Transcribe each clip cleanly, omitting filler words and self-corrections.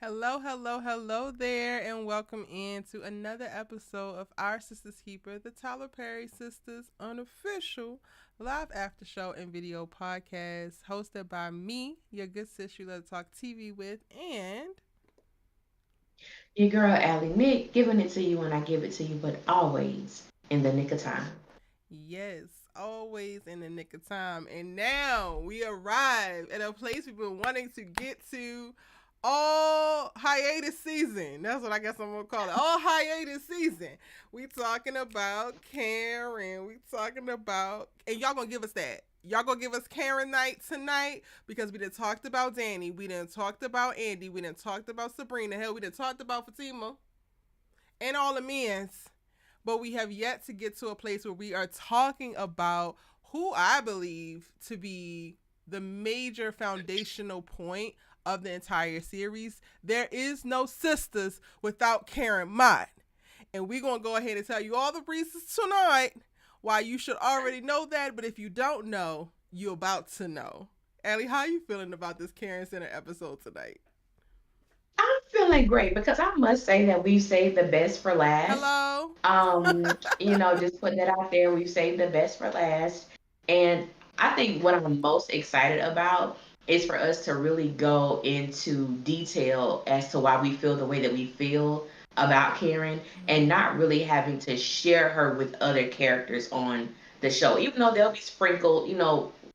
Hello, hello, hello there, and welcome in to another episode of Our Sistas Keeper, the Tyler Perry Sisters unofficial live after show and video podcast, hosted by me, your good sis you love to talk TV with, and Your girl Allie Mick, giving it to you when I give it to you, but always in the nick of time. yes, always in the nick of time. And now we arrive at a place we've been wanting to get to all hiatus season. That's what I guess I'm gonna call it. All hiatus season. We talking about Karen. We talking about, and y'all gonna give us that. Y'all gonna give us Karen night tonight because we done talked about Danny. We done talked about Andy. We done talked about Sabrina. Hell, we done talked about Fatima and all the men's, but we have yet to get to a place where we are talking about who I believe to be the major foundational point of the entire series. There is no Sisters without Karen Mott. And we're going to go ahead and tell you all the reasons tonight why you should already know that. But if you don't know, you're about to know. Allie, how are you feeling about this Karen Center episode tonight? I'm feeling great because I must say that we've saved the best for last. Hello? Just put that out there. We've saved the best for last. And I think what I'm most excited about is for us to really go into detail as to why we feel the way that we feel about Karen and Mm-hmm. not really having to share her with other characters on the show, even though they'll be sprinkled,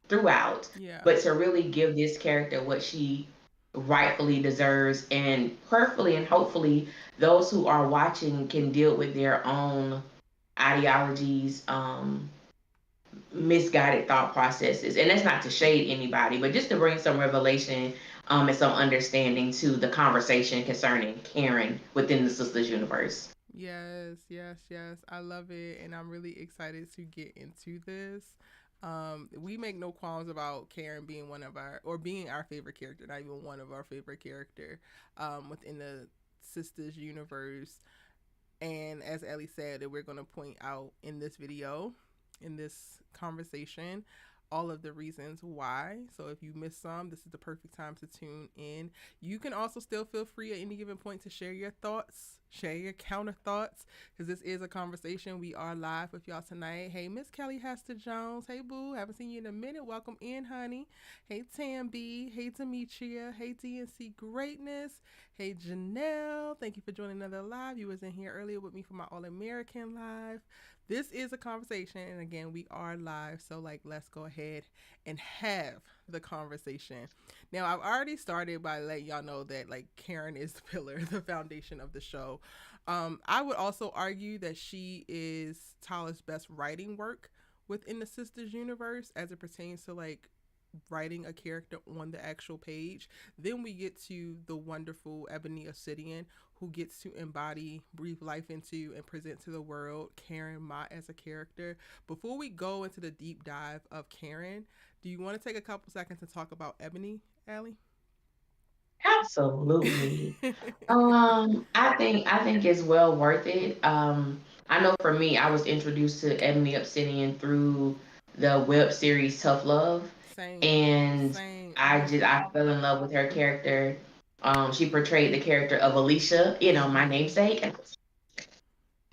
throughout. Yeah. But to really give this character what she rightfully deserves and prayerfully and hopefully those who are watching can deal with their own ideologies, misguided thought processes. And that's not to shade anybody, but just to bring some revelation and some understanding to the conversation concerning Karen within the Sisters universe. Yes, yes, yes. I love it, and I'm really excited to get into this. We make no qualms about Karen being one of our, or being our favorite character, not even one of our favorite character, within the Sisters universe. And as Ellie said, that we're going to point out in this video, in this conversation, all of the reasons why. So if you missed some, this is the perfect time to tune in. You can also still feel free at any given point to share your thoughts, share your counter thoughts, because this is a conversation. We are live with y'all tonight. Hey, Miss Kelly Hester Jones. Hey, Boo. Haven't seen you in a minute. Welcome in, honey. Hey, Tam B. Hey, Demetria. Hey, DNC Greatness. Hey, Janelle. Thank you for joining another live. You was in here earlier with me for my All American live. This is a conversation, and again, we are live, so like, let's go ahead and have the conversation. Now, I've already started by letting y'all know that like Karen is the pillar, the foundation of the show. I would also argue that she is Tyler's best writing work within the Sisters universe as it pertains to like writing a character on the actual page. Then we get to the wonderful Ebony Obsidian, who gets to embody, breathe life into, and present to the world Karen Mott as a character. Before we go into the deep dive of Karen, do you want to take a couple seconds to talk about Ebony, Allie? Absolutely. I think it's well worth it. I know for me, I was introduced to Ebony Obsidian through the web series Tough Love, Same, and same. I fell in love with her character. She portrayed the character of Alicia, my namesake.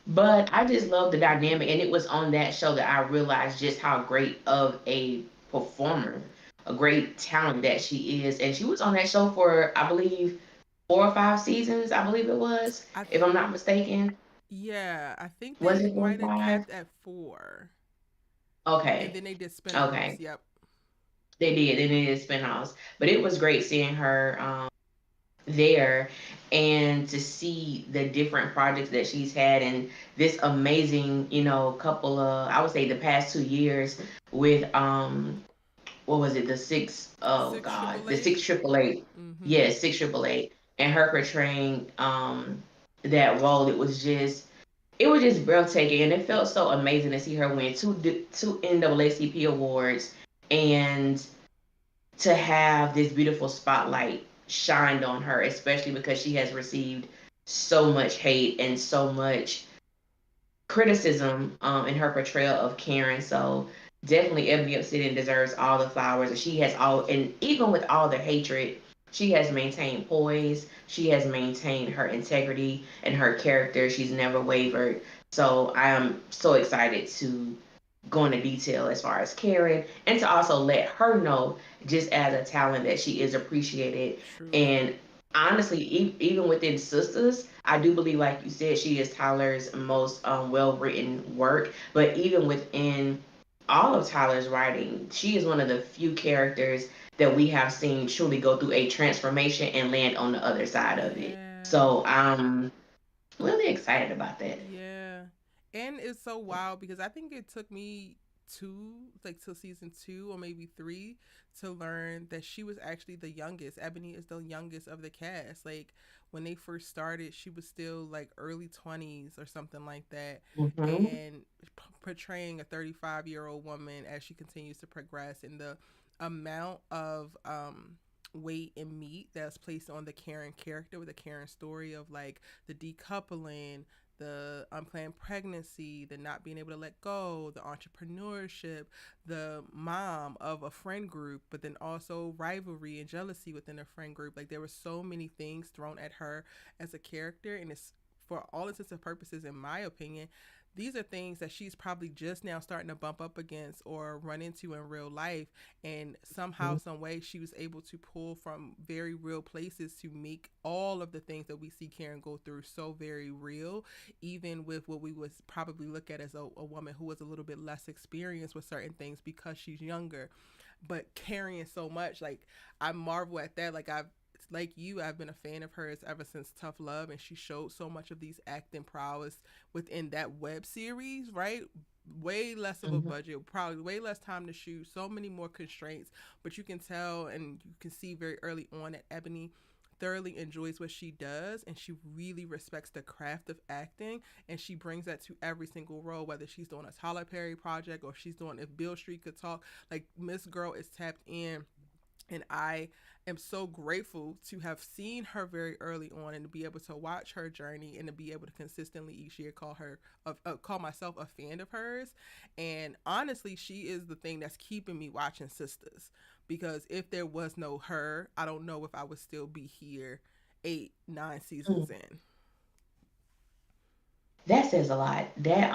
But I just love the dynamic, and it was on that show that I realized just how great of a performer, a great talent that she is. And she was on that show for, I believe, 4 or 5 seasons. I believe it was, I if I'm not think, mistaken. yeah, I think Was they it four or might have five? kept at 4, and Okay, then they did spinoffs. okay, Yep. they did spin-offs, but it was great seeing her there and to see the different projects that she's had and this amazing, couple of, I would say, the past 2 years with what was it, the six, oh Six god, triple the eight. six triple eight, Mm-hmm. yes, 688, and her portraying that role. It was just breathtaking, and it felt so amazing to see her win two NAACP awards and to have this beautiful spotlight shined on her, especially because she has received so much hate and so much criticism in her portrayal of Karen. So definitely Ebony Obsidian deserves all the flowers. And she has all, and even with all the hatred She has maintained poise. She has maintained her integrity and her character. She's never wavered. So I am so excited to go into detail as far as Karen and to also let her know, just as a talent, that she is appreciated. Truly. And honestly, even within Sisters, I do believe, like you said, she is Tyler's most well written work. But even within all of Tyler's writing, she is one of the few characters that we have seen truly go through a transformation and land on the other side of it. Yeah. So I'm really excited about that. Yeah. And it's so wild because I think it took me two, like till season two or maybe three, to learn that she was actually the youngest. Ebony is the youngest of the cast. Like when they first started, she was still like early 20s or something like that. Hmm. And portraying a 35-year-old woman as she continues to progress, and the amount of weight and meat that's placed on the Karen character with the Karen story of like the decoupling, the unplanned pregnancy, the not being able to let go, the entrepreneurship, the mom of a friend group, but then also rivalry and jealousy within a friend group. Like there were so many things thrown at her as a character, and it's, for all intents and purposes, in my opinion, these are things that she's probably just now starting to bump up against or run into in real life. And somehow, some way, she was able to pull from very real places to make all of the things that we see Karen go through so very real, even with what we would probably look at as a woman who was a little bit less experienced with certain things because she's younger, but carrying so much. Like I marvel at that. Like you, I've been a fan of hers ever since Tough Love, and she showed so much of these acting prowess within that web series, right? Way less of a Hmm. budget, probably way less time to shoot, so many more constraints. But you can tell and you can see very early on that Ebony thoroughly enjoys what she does, and she really respects the craft of acting, and she brings that to every single role, whether she's doing a Tyler Perry project or she's doing If Bill Street Could Talk. Like Miss Girl is tapped in, and I am so grateful to have seen her very early on and to be able to watch her journey and to be able to consistently each year call myself a fan of hers. And honestly, she is the thing that's keeping me watching Sisters, because if there was no her, I don't know if I would still be here 8 9 seasons in. That says a lot. That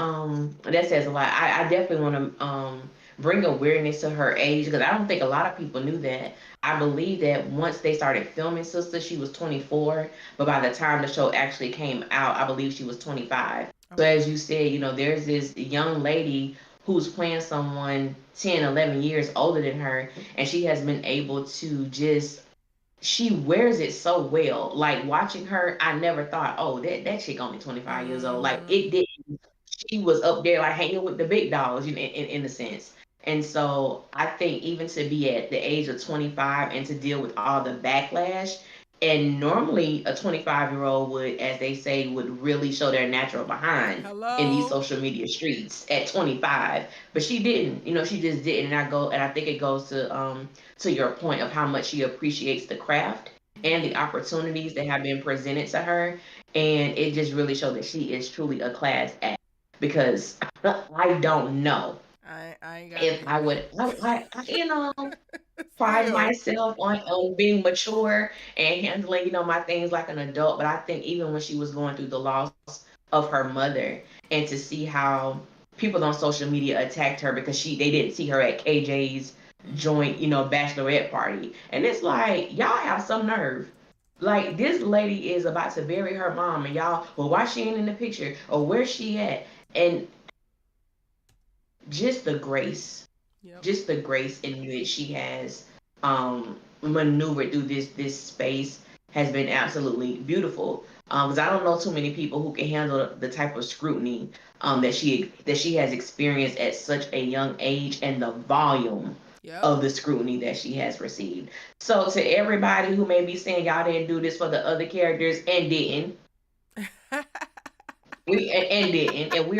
says a lot. I definitely want to bring awareness to her age, because I don't think a lot of people knew that. I believe that once they started filming Sister, she was 24, but by the time the show actually came out, I believe she was 25. So as Okay. you said, there's this young lady who's playing someone 10, 11 years older than her, and she has been able to just, she wears it so well. Like watching her, I never thought, oh, that chick only 25 years old. Like Mm-hmm. it did. She was up there like hanging with the big dogs, in a sense. And so I think even to be at the age of 25 and to deal with all the backlash, and normally a 25-year-old would, as they say, would really show their natural behind in these Hello. social media streets at 25, but she didn't. She just didn't. And I think it goes to your point of how much she appreciates the craft and the Yeah. opportunities that have been presented to her. And it just really showed that she is truly a class act, because I don't know I ain't gotta if be I would, pride still. myself on being mature and handling, my things like an adult. But I think even when she was going through the loss of her mother, and to see how people on social media attacked her because they didn't see her at KJ's joint, Mm-hmm. bachelorette party. And it's like, y'all have some nerve. Like this lady is about to bury her mom, and y'all, well, why she ain't in the picture, or where's she at? And just the grace, Yep. in which she has maneuvered through this space has been absolutely beautiful. Because I don't know too many people who can handle the type of scrutiny that she has experienced at such a young age, and the volume Yep. of the scrutiny that she has received. So to everybody who may be saying y'all didn't do this for the other characters and didn't, and didn't, and we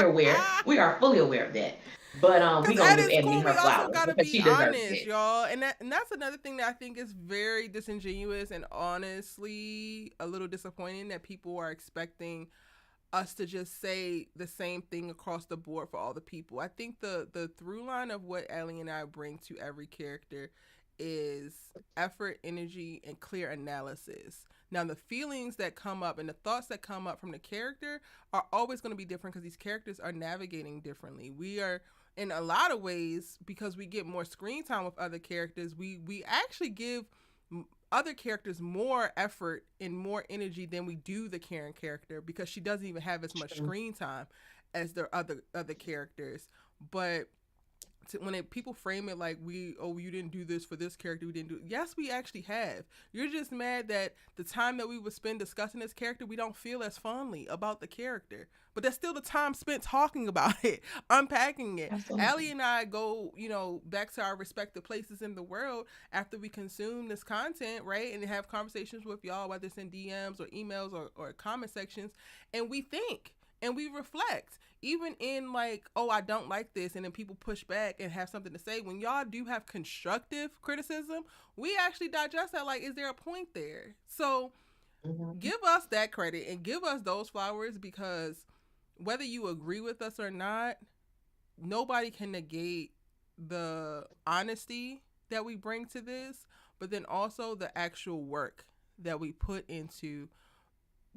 are fully aware of that. But we Cause gonna at give its Ebony core, we her also flowers gotta because be she deserves honest, it. y'all, and that's another thing that I think is very disingenuous and honestly a little disappointing, that people are expecting us to just say the same thing across the board for all the people. I think the through line of what Ellie and I bring to every character is effort, energy, and clear analysis. Now, the feelings that come up and the thoughts that come up from the character are always going to be different because these characters are navigating differently. We are, in a lot of ways, because we get more screen time with other characters, we actually give other characters more effort and more energy than we do the Karen character because she doesn't even have as much screen time as their other characters. But when people frame it like you didn't do this for this character, we didn't do, yes, we actually have. You're just mad that the time that we would spend discussing this character, we don't feel as fondly about the character, but that's still the time spent talking about it, unpacking it. Absolutely. Allie and I go, back to our respective places in the world after we consume this content, right, and have conversations with y'all, whether it's in DMs or emails or comment sections, and we think and we reflect, even in like, oh, I don't like this, and then people push back and have something to say. When y'all do have constructive criticism, we actually digest that, like, is there a point there? So give us that credit and give us those flowers, because whether you agree with us or not, nobody can negate the honesty that we bring to this, but then also the actual work that we put into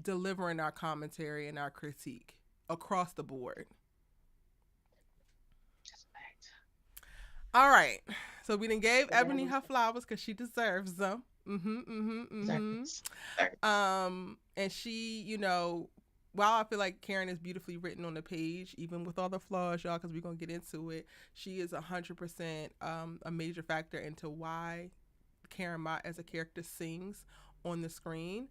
delivering our commentary and our critique across the board. All right, so we done gave Ebony her flowers because she deserves them. And she, while I feel like Karen is beautifully written on the page, even with all the flaws, y'all, because we're gonna get into it, she is 100% a major factor into why Karen Mott as a character sings on the screen.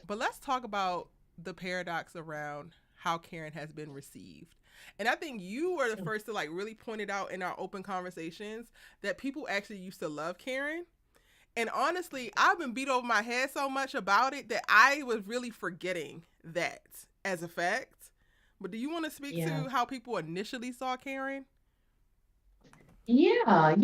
But let's talk about the paradox around how Karen has been received. And I think you were the first to like really point it out in our open conversations that people actually used to love Karen. And honestly, I've been beat over my head so much about it that I was really forgetting that as a fact. But do you want to speak to how people initially saw Karen? Yeah,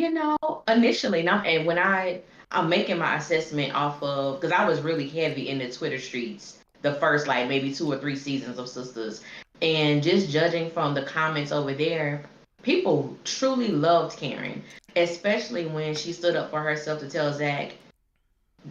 initially, not, and when I'm making my assessment off of, because I was really heavy in the Twitter streets the first like maybe 2 or 3 seasons of Sistas, and just judging from the comments over there, people truly loved Karen, especially when she stood up for herself to tell Zach,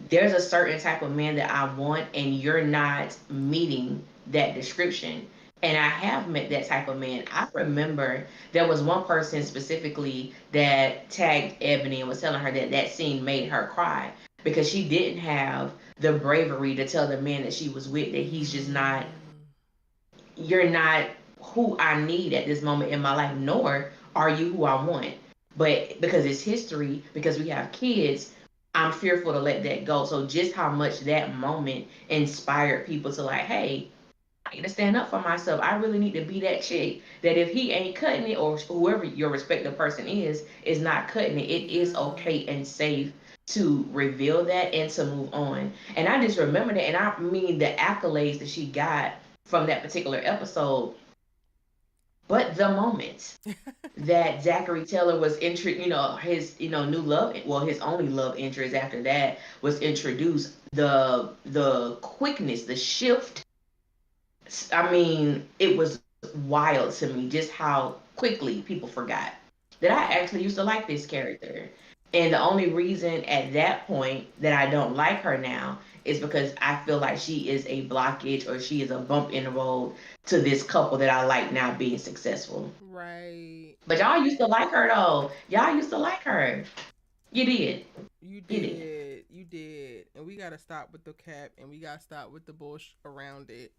there's a certain type of man that I want, and you're not meeting that description. And I have met that type of man. I remember there was one person specifically that tagged Ebony and was telling her that that scene made her cry because she didn't have the bravery to tell the man that she was with that he's just not, you're not who I need at this moment in my life, nor are you who I want. But because it's history, because we have kids, I'm fearful to let that go. So just how much that moment inspired people to like, hey, I need to stand up for myself. I really need to be that chick that if he ain't cutting it, or whoever your respective person is not cutting it, it is okay and safe to reveal that and to move on. And I just remember that, and I mean the accolades that she got from that particular episode. But the moment that Zachary Taylor was his new love, well, his only love interest after that was introduced, the quickness, the shift, I mean, it was wild to me just how quickly people forgot that I actually used to like this character. And the only reason at that point that I don't like her now is because I feel like she is a blockage, or she is a bump in the road to this couple that I like now being successful. Right. But y'all used to like her though. Y'all used to like her. You did. You did. You did. And we got to stop with the cap, and we got to stop with the bullshit around it.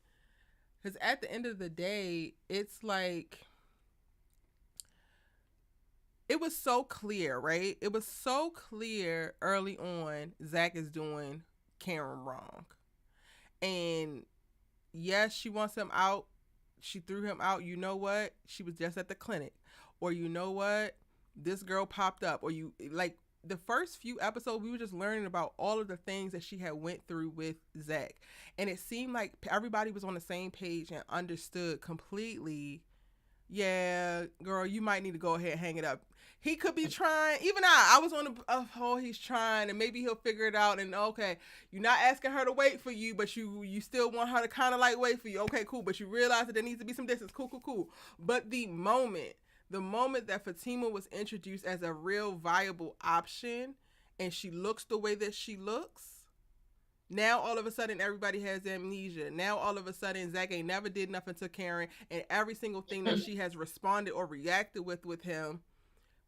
Because at the end of the day, it's like, it was so clear, right? It was so clear early on, Zach is doing Karen wrong. And yes, she wants him out. She threw him out. You know what? She was just at the clinic. Or you know what? This girl popped up. Or you, like, the first few episodes, we were just learning about all of the things that she had went through with Zach. And it seemed like everybody was on the same page and understood completely, yeah, girl, you might need to go ahead and hang it up. He could be trying. Even I was on the, he's trying, and maybe he'll figure it out. And okay, you're not asking her to wait for you, but you still want her to kind of like wait for you. Okay, cool. But you realize that there needs to be some distance. Cool. But the moment The moment that Fatima was introduced as a real viable option and she looks the way that she looks, now all of a sudden everybody has amnesia. Now all of a sudden Zach ain't never did nothing to Karen, and every single thing that she has responded or reacted with him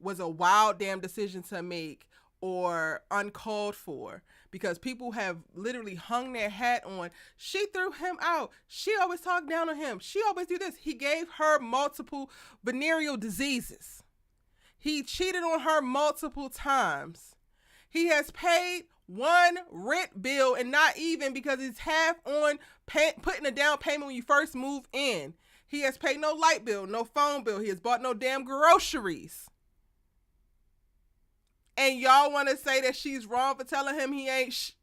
was a wild damn decision to make or uncalled for, because people have literally hung their hat on, she threw him out, she always talked down on him, she always do this. He gave her multiple venereal diseases. He cheated on her multiple times. He has paid one rent bill, and not even, because it's half on putting a down payment when you first move in. He has paid no light bill, no phone bill. He has bought no damn groceries. And y'all want to say that she's wrong for telling him he ain't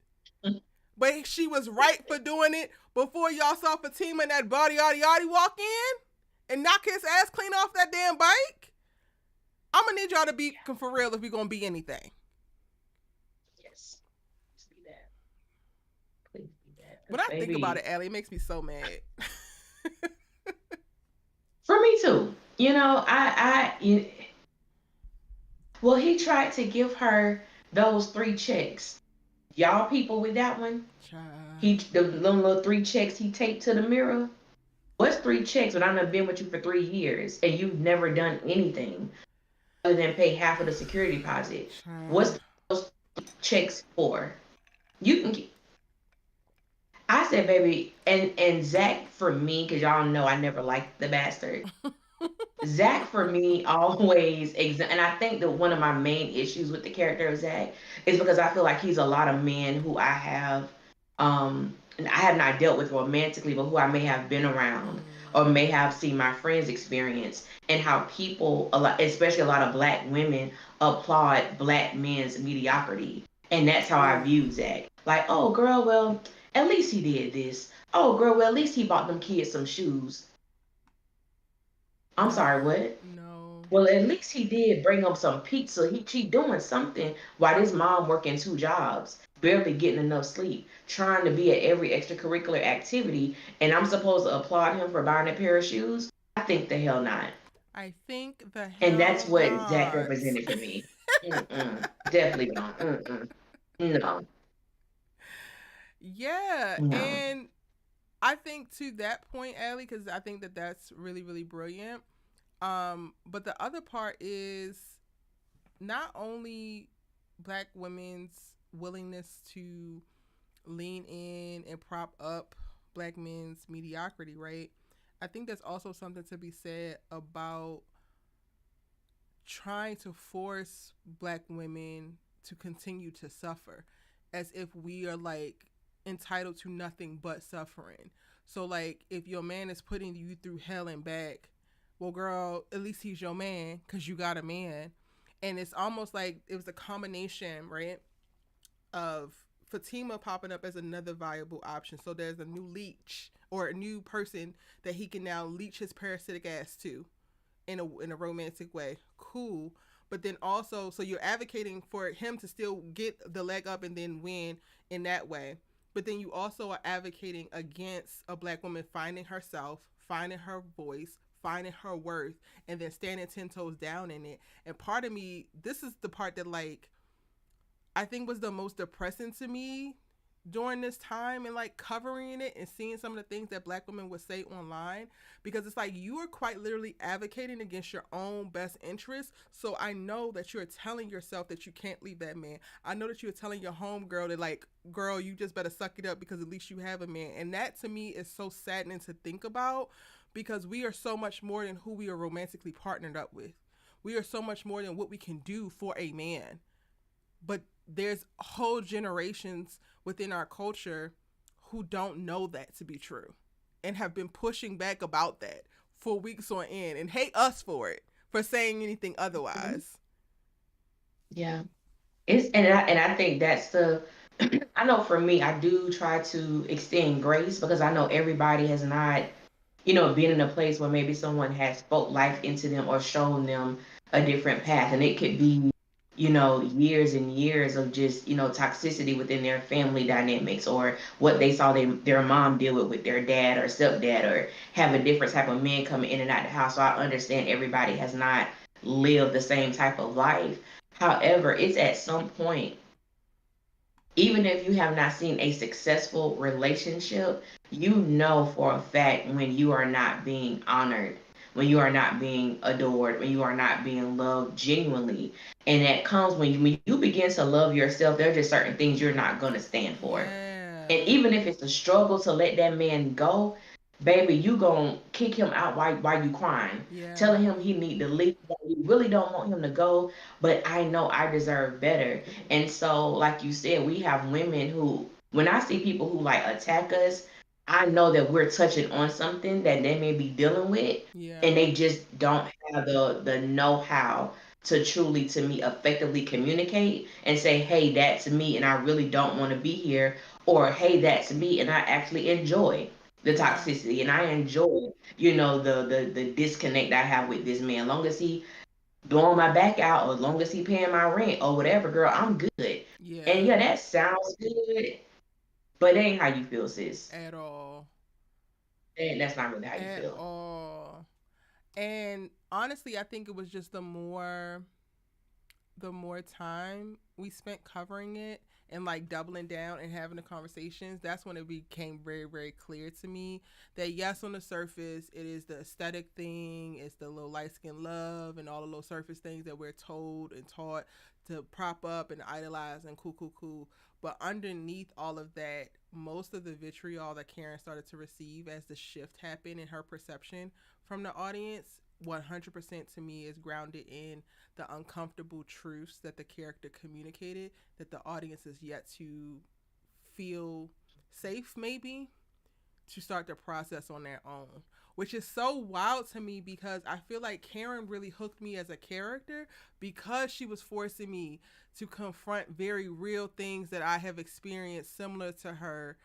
but she was right for doing it before y'all saw Fatima and that body yaddy walk in and knock his ass clean off that damn bike. I'm going to need y'all to be for real if we're going to be anything. Yes. Please be that. Please be that. When I think about it, Allie, it makes me so mad. For me too. You know, well, he tried to give her those 3 checks. Y'all people with that one? The little 3 checks he taped to the mirror. What's 3 checks when I've been with you for 3 years and you've never done anything other than pay half of the security deposit? What's those checks for? You can. I said, baby, and Zach, for me, because y'all know I never liked the bastard. Zach, for me, always, and I think that one of my main issues with the character of Zach is because I feel like he's a lot of men who I have not dealt with romantically, but who I may have been around or may have seen my friends experience, and how people, especially a lot of black women, applaud black men's mediocrity. And that's how I view Zach. Like, oh, girl, well, at least he did this. Oh, girl, well, at least he bought them kids some shoes. I'm sorry, what? No. Well, at least he did bring them some pizza. She doing something while his mom working 2 jobs, barely getting enough sleep, trying to be at every extracurricular activity, and I'm supposed to applaud him for buying a pair of shoes? I think the hell not. I think the hell And that's what not. Zach represented for me. Definitely not. No. Yeah, No. and I think to that point, Allie, because I think that that's really, really brilliant. But the other part is not only black women's willingness to lean in and prop up black men's mediocrity, right? I think there's also something to be said about trying to force black women to continue to suffer as if we are like entitled to nothing but suffering. So like if your man is putting you through hell and back, well girl, at least he's your man because you got a man. And it's almost like it was a combination, right, of Fatima popping up as another viable option. So there's a new leech or a new person that he can now leech his parasitic ass to in a romantic way. Cool. But then also, so you're advocating for him to still get the leg up and then win in that way. But then you also are advocating against a black woman finding herself, finding her voice, finding her worth, and then standing 10 toes down in it. And part of me, this is the part that like, I think was the most depressing to me during this time and like covering it and seeing some of the things that black women would say online, because it's like you are quite literally advocating against your own best interests. So I know that you're telling yourself that you can't leave that man. I know that you're telling your homegirl that like, girl, you just better suck it up because at least you have a man. And that to me is so saddening to think about, because we are so much more than who we are romantically partnered up with. We are so much more than what we can do for a man. But there's whole generations within our culture who don't know that to be true and have been pushing back about that for weeks on end and hate us for it, for saying anything otherwise. Yeah. I think that's the I know for me, I do try to extend grace because I know everybody has not, been in a place where maybe someone has spoke life into them or shown them a different path. And it could be, years and years of just, toxicity within their family dynamics, or what they saw their mom deal with their dad or stepdad, or have a different type of men coming in and out the house. So I understand everybody has not lived the same type of life. However, it's at some point, even if you have not seen a successful relationship, you know for a fact when you are not being honored, when you are not being adored, when you are not being loved genuinely. And that comes when you begin to love yourself. There are just certain things you're not going to stand for. Yeah. And even if it's a struggle to let that man go, baby, you gonna kick him out while you crying, Yeah. telling him he need to leave. You really don't want him to go, but I know I deserve better. And so, like you said, we have women who, when I see people who like attack us, I know that we're touching on something that they may be dealing with, Yeah. and they just don't have the know how to truly, to me, effectively communicate and say, hey, that's me and I really don't want to be here, or hey, that's me and I actually enjoy the Yeah. toxicity and I enjoy, the disconnect I have with this man. As long as he blowing my back out, or as long as he paying my rent or whatever, girl, I'm good. And Yeah. yeah, that sounds good, but it ain't how you feel, sis. At all. And that's not really how you At feel. all. And honestly, I think it was just the more time we spent covering it and like doubling down and having the conversations, that's when it became very, very clear to me that yes, on the surface, it is the aesthetic thing, it's the little light skin love and all the little surface things that we're told and taught to prop up and idolize and cool, cool, cool. But underneath all of that, most of the vitriol that Karen started to receive as the shift happened in her perception from the audience 100% to me is grounded in the uncomfortable truths that the character communicated that the audience is yet to feel safe, maybe, to start the process on their own. Which is so wild to me because I feel like Karen really hooked me as a character because she was forcing me to confront very real things that I have experienced similar to her,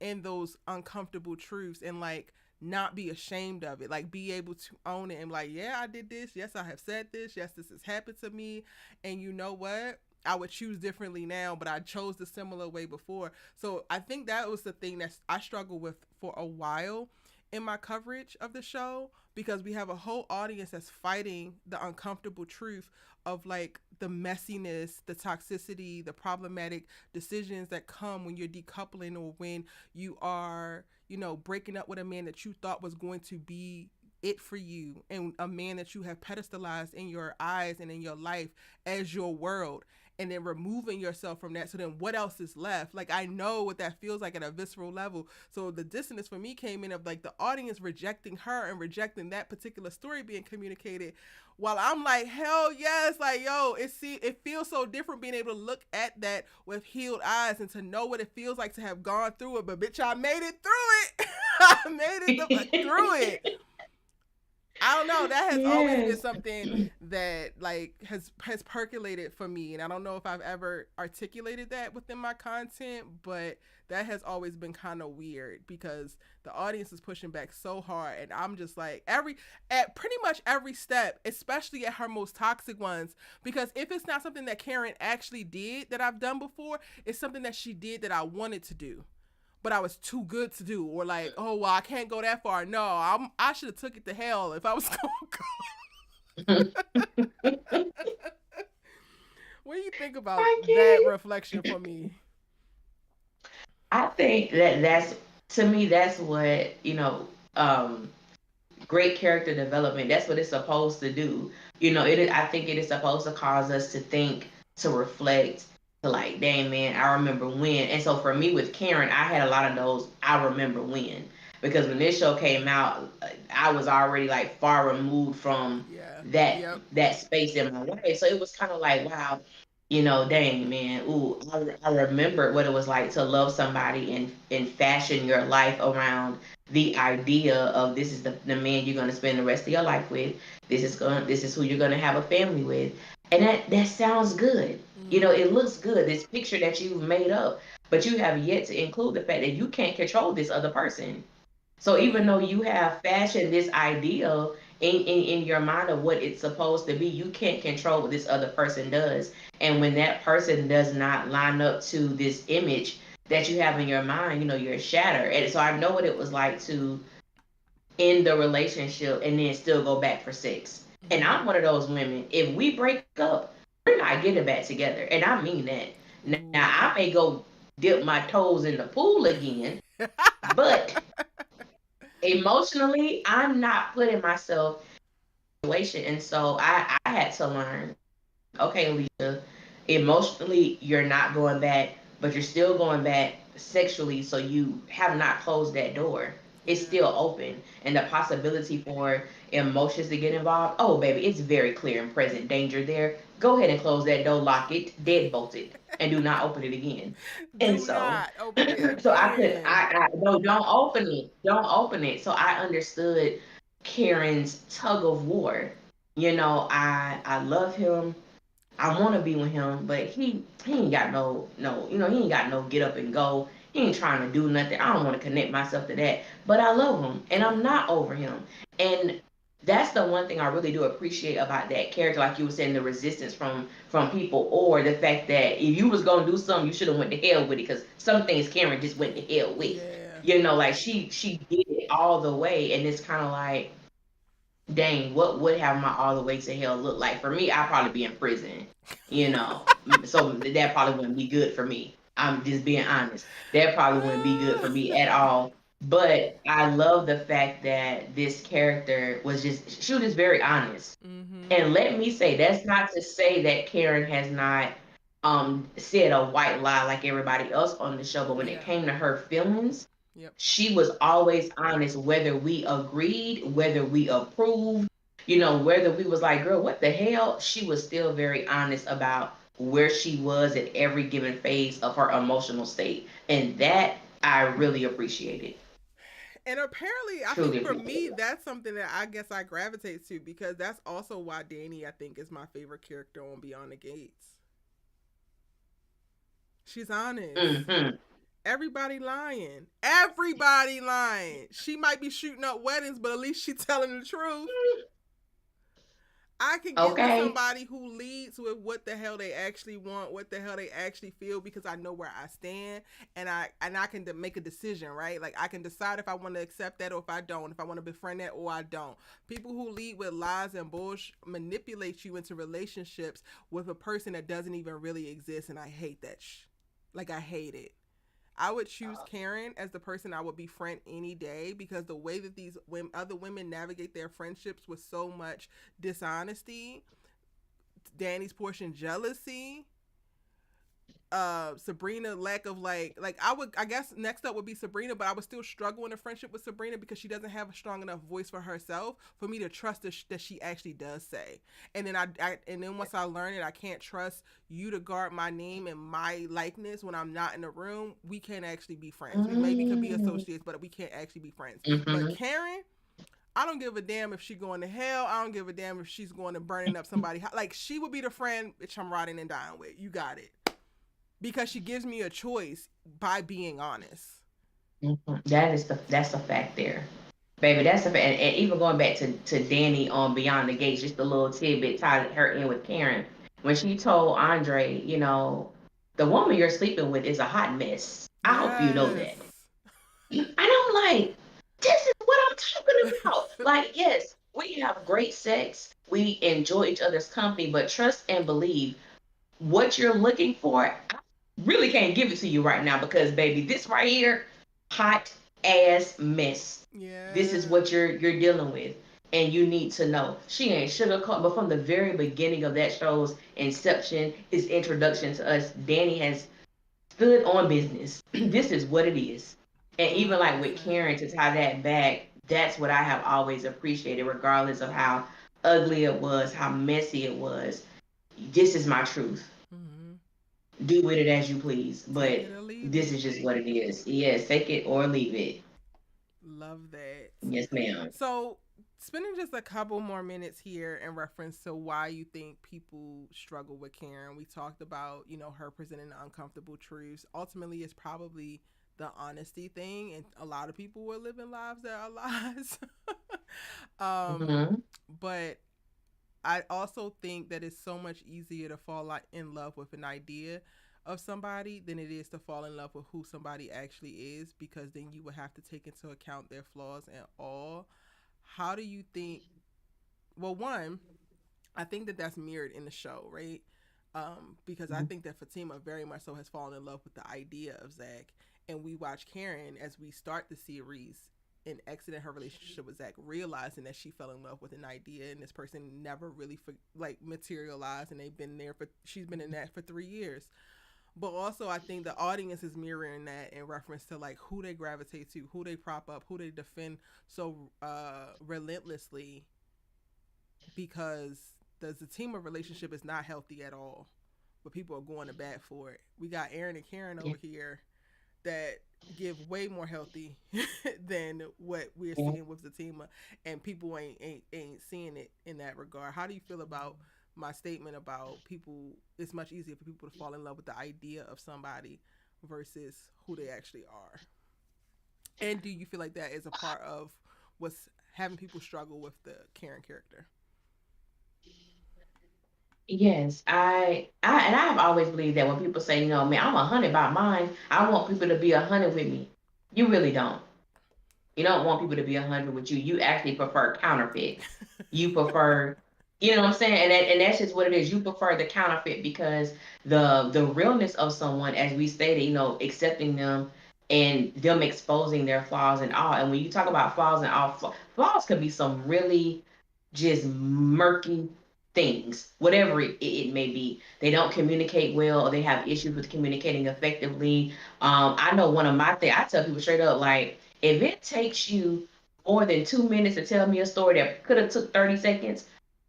in those uncomfortable truths, and like not be ashamed of it, like be able to own it and like, yeah, I did this, yes, I have said this, yes, this has happened to me, and you know what, I would choose differently now, but I chose the similar way before. So I think that was the thing that I struggled with for a while in my coverage of the show, because we have a whole audience that's fighting the uncomfortable truth of like the messiness, the toxicity, the problematic decisions that come when you're decoupling, or when you are, breaking up with a man that you thought was going to be it for you, and a man that you have pedestalized in your eyes and in your life as your world, and then removing yourself from that. So then what else is left? Like, I know what that feels like at a visceral level. So the dissonance for me came in of like the audience rejecting her and rejecting that particular story being communicated, while I'm like, hell yes, like, yo, it feels so different being able to look at that with healed eyes and to know what it feels like to have gone through it. But bitch, I made it through it. I made it through it. I don't know. That has always been Yes. something that like has percolated for me, and I don't know if I've ever articulated that within my content, but that has always been kind of weird because the audience is pushing back so hard, and I'm just like at pretty much every step, especially at her most toxic ones, because if it's not something that Karen actually did that I've done before, it's something that she did that I wanted to do, but I was too good to do, or like, oh well, I can't go that far. No, I should have took it to hell if I was gonna go. What do you think about I that can't. reflection for me? I think that's, to me, that's what, um great character development, that's what it's supposed to do. I think it is supposed to cause us to think, to reflect, to like, dang man, I remember when. And so for me with Karen, I had a lot of those I remember when, because when this show came out, I was already like far removed from Yeah. that Yep. that space in my life. So it was kind of like, wow, dang man, ooh, I remember what it was like to love somebody and fashion your life around the idea of this is the man you're going to spend the rest of your life with. This is who you're going to have a family with. And that sounds good. Mm-hmm. It looks good, this picture that you've made up, but you have yet to include the fact that you can't control this other person. So even Yeah. though you have fashioned this ideal in your mind of what it's supposed to be, you can't control what this other person does. And when that person does not line up to this image that you have in your mind, you're shattered. And so I know what it was like to end the relationship and then still go back for sex. And I'm one of those women. If we break up, we're not getting back together. And I mean that. Now I Ooh. may go dip my toes in the pool again, but emotionally, I'm not putting myself situation. And so I had to learn, okay, Alicia, emotionally you're not going back, but you're still going back sexually, so you have not closed that door. It's Yeah. still open. And the possibility for emotions to get involved, oh baby, it's very clear and present danger there. Go ahead and close that door, lock it, deadbolt it, and do not open it again. And Do so not open it so I could again. I no, don't open it. Don't open it. So I understood Karen's tug of war. I love him. I want to be with him, but he ain't got no, he ain't got no get up and go. He ain't trying to do nothing. I don't want to connect myself to that, but I love him and I'm Yeah. not over him. And that's the one thing I really do appreciate about that character, like you were saying, the resistance from people, or the fact that if you was gonna do something, you should have went to hell with it. Because some things Karen just went to hell with. Yeah. Like she did it all the way, and it's kind of like, dang, what would have my all the way to hell look like? For me, I'd probably be in prison, you know. So that probably wouldn't be good for me. I'm just being honest. That probably wouldn't be good for me at all. But I love the fact that this character she was just very honest. Mhm. And let me say, that's not to say that Karen has not said a white lie like everybody else on the show, but when it Yeah. came to her feelings, Yep. she was always honest, whether we agreed, whether we approved, whether we was like, girl, what the hell? She was still very honest about where she was at every given phase of her emotional state. And that I really appreciated. And apparently, I Truly think for me, appreciated. that's something that I guess I gravitate to because that's also why Danny, I think, is my favorite character on Beyond the Gates. She's honest. Mm-hmm. Everybody lying. Everybody lying. She might be shooting up weddings, but at least she's telling the truth. I can get with Okay. somebody who leads with what the hell they actually want, what the hell they actually feel, because I know where I stand, and I can make a decision, right? Like I can decide if I want to accept that or if I don't, if I want to befriend that or I don't. People who lead with lies and bullshit manipulate you into relationships with a person that doesn't even really exist, and I hate that. Like I hate it. I would choose Karen as the person I would befriend any day because the way that these other women navigate their friendships with so much dishonesty, Danny's portion jealousy, Sabrina lack of I guess next up would be Sabrina, but I would still struggle in a friendship with Sabrina because she doesn't have a strong enough voice for herself for me to trust that she actually does say. And then and then once I learn it, I can't trust you to guard my name and my likeness when I'm not in the room. We can't actually be friends. We maybe could be Mm-hmm. associates, but we can't actually be friends. But Karen, I don't give a damn if she going to hell. I don't give a damn if she's going to burning up somebody. Like she would be the friend bitch I'm riding and dying with. You got it because she gives me a choice by being honest. That's a fact there. Baby, that's a fact. And even going back to Danny on Beyond the Gates, just a little tidbit tied her in with Karen. When she told Andre, the woman you're sleeping with is a hot mess. I hope you know Yes. that. And I'm like, this is what I'm talking about. Like, yes, we have great sex. We enjoy each other's company, but trust and believe what you're looking for. I really can't give it to you right now because, baby, this right here, hot ass mess. This is Yeah. what you're dealing with. And you need to know. She ain't sugarcoat, but from the very beginning of that show's inception, his introduction to us, Danny has stood on business. This is what it is. And even like with 100%. Karen, to tie that back, that's what I have always appreciated, regardless of how ugly it was, how messy it was. This is my truth. Mm-hmm. Do with it as you please. Take But it or leave this it. is just what it is. Yes, take it or leave it. Love that. Yes, ma'am. So, spending just a couple more minutes here in reference to why you think people struggle with Karen. We talked about, her presenting the uncomfortable truths. Ultimately, it's probably the honesty thing, and a lot of people were living lives that are lies. um, Mm-hmm. but I also think that it's so much easier to fall like in love with an idea of somebody than it is to fall in love with who somebody actually is, because then you would have to take into account their flaws and all. How do you think? Well, one, I think that that's mirrored in the show, right? Because I think that Fatima very much so has fallen in love with the idea of Zach, and we watch Karen as we start the series in exiting her relationship with Zach, realizing that she fell in love with an idea, and this person never really like materialized, and they've been there for she's been in that for 3 years. But also, I think the audience is mirroring that in reference to like who they gravitate to, who they prop up, who they defend so relentlessly, because the team of relationship is not healthy at all. But people are going to bat for it. We got Aaron and Karen Yeah. over here that give way more healthy than what we're Yeah. seeing with Zatima, and people ain't seeing it in that regard. How do you feel about my statement about people? It's much easier for people to fall in love with the idea of somebody versus who they actually are. And do you feel like that is a part of what's having people struggle with the Karen character? Yes, and I have always believed that when people say, man, I'm 100 by mine, I want people to be 100 with me. You really don't. You don't want people to be 100 with you. You actually prefer counterfeit. You prefer, you know what I'm saying? And that's just what it is. You prefer the counterfeit because the realness of someone, as we stated, accepting them and them exposing their flaws and all. And when you talk about flaws and all, flaws could be some really just murky things, whatever it may be. They don't communicate well, or they have issues with communicating effectively. I know one of my things, I tell people straight up, like, if it takes you more than 2 minutes to tell me a story that could have took 30 seconds,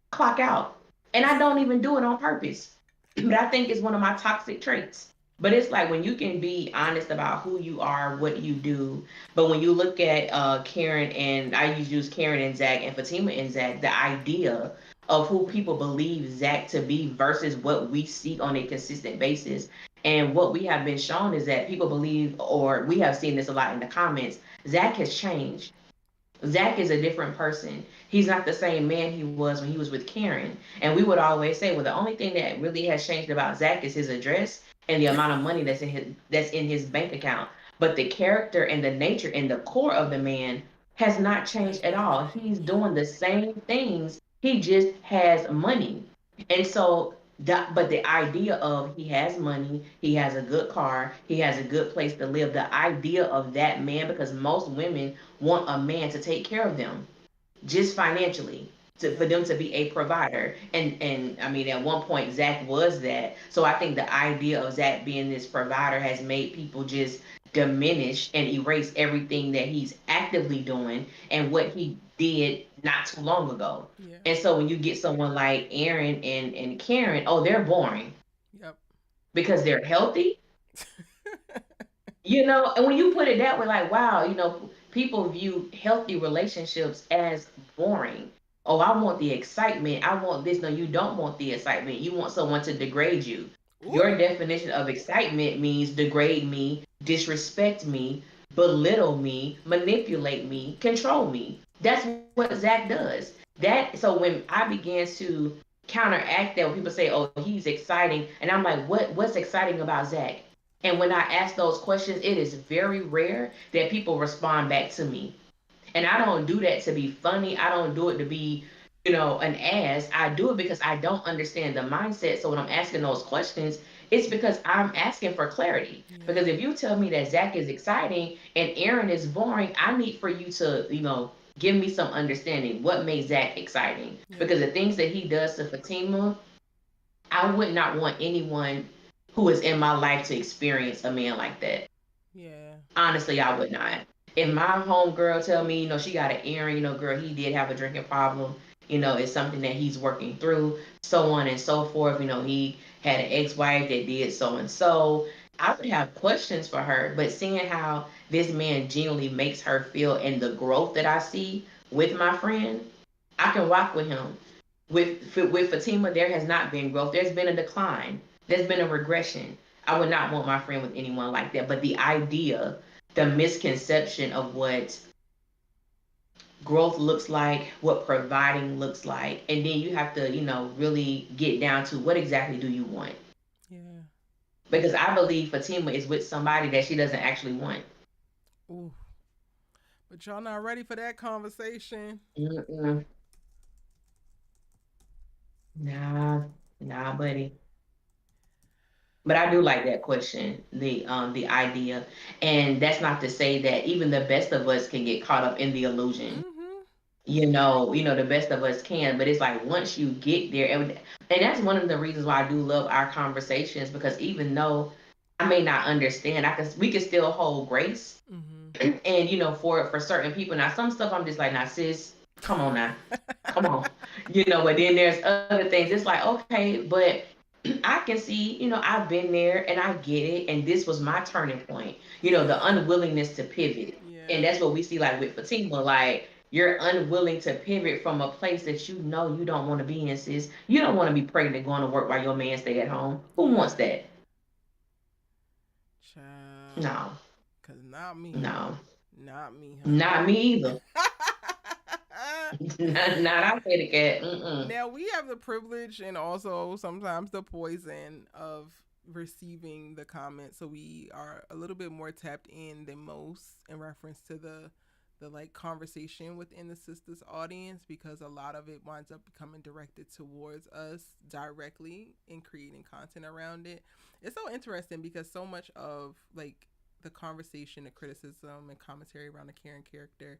clock out. And I don't even do it on purpose. But I think it's one of my toxic traits. But it's like when you can be honest about who you are, what you do. But when you look at Karen, and I use Karen and Zach and Fatima and Zach, the idea of who people believe Zach to be versus what we see on a consistent basis. And what we have been shown is that people believe, or we have seen this a lot in the comments, Zach has changed. Zach is a different person. He's not the same man he was when he was with Karen. And we would always say, well, the only thing that really has changed about Zach is his address and the amount of money that's in his bank account. But the character and the nature and the core of the man has not changed Has at not all. He's changed. doing the same things. He just has money. And so but the idea of he has money, he has a good car, he has a good place to live, the idea of that man, because most women want a man to take care of them just financially, for Yep. them to be a provider. And I mean, at one point Zach was that. So I think the idea of Zach being this provider has made people just diminish and erase everything that he's actively doing and what he did not too long ago. Yeah. And so when you get someone like Aaron and Karen, oh, they're boring Yep. because they're healthy. And when you put it that way, like, wow, people view healthy relationships as boring. Oh, I want the excitement. I want this. No, you don't want the excitement. You want someone to degrade you. Ooh. Your definition of excitement means degrade me, disrespect me, belittle me, manipulate me, control me. That's what Zach does. So when I began to counteract that, when people say, "Oh, he's exciting," and I'm like, "What's exciting about Zach?" And when I ask those questions, it is very rare that people respond back to me. And I don't do that to be funny. I don't do it to be, an ass. I do it because I don't understand the mindset. So when I'm asking those questions, it's because I'm asking for clarity. Yeah. Because if you tell me that Zach is exciting and Aaron is boring, I need for you to, give me some understanding. What makes Zach exciting? Yeah. Because the things that he does to Fatima, I would not want anyone who is in my life to experience a man like that. Yeah. Honestly, I would not. If my homegirl tell me, she got an Aaron, girl, he did have a drinking problem, it's something that he's working through, so on and so forth. He had an ex-wife that did so and so. I would have questions for her, but seeing how this man genuinely makes her feel and the growth that I see with my friend, I can rock with him. With Fatima, there has not been growth. There's been a decline. There's been a regression. I would not want my friend with anyone like that. But the idea the misconception of what growth looks like, what providing looks like, and then you have to, really get down to what exactly do you want. Yeah. Because I believe Fatima is with somebody that she doesn't actually want. Ooh. But y'all not ready for that conversation. Mm-mm. Nah, nah, buddy. But I do like that question, the idea, and that's not to say that even the best of us can get caught up in the illusion. Mm-hmm. The best of us can, but it's like once you get there, and that's one of the reasons why I do love our conversations, because even though I may not understand, we can still hold grace, Mm-hmm. and for certain people. Now some stuff I'm just like, nah, sis, come on now, come on, But then there's other things. It's like, okay, but I can see, I've been there and I get it, and this was my turning point. The Yeah. unwillingness to pivot, and Yeah. that's what we see like with Fatima, like. You're unwilling to pivot from a place that you don't want to be in, sis. You don't want to be pregnant going to work while your man stay at home. Who wants Yeah. that? Child. No, Cause not me. no, Not me, honey. not me either. not I say the cat. Mm-mm. Now we have the privilege and also sometimes the poison of receiving the comments, so we are a little bit more tapped in than most in reference to the like conversation within the sisters audience, because a lot of it winds up becoming directed towards us directly in creating content around it. It's so interesting because so much of like the conversation, the criticism and commentary around the Karen character,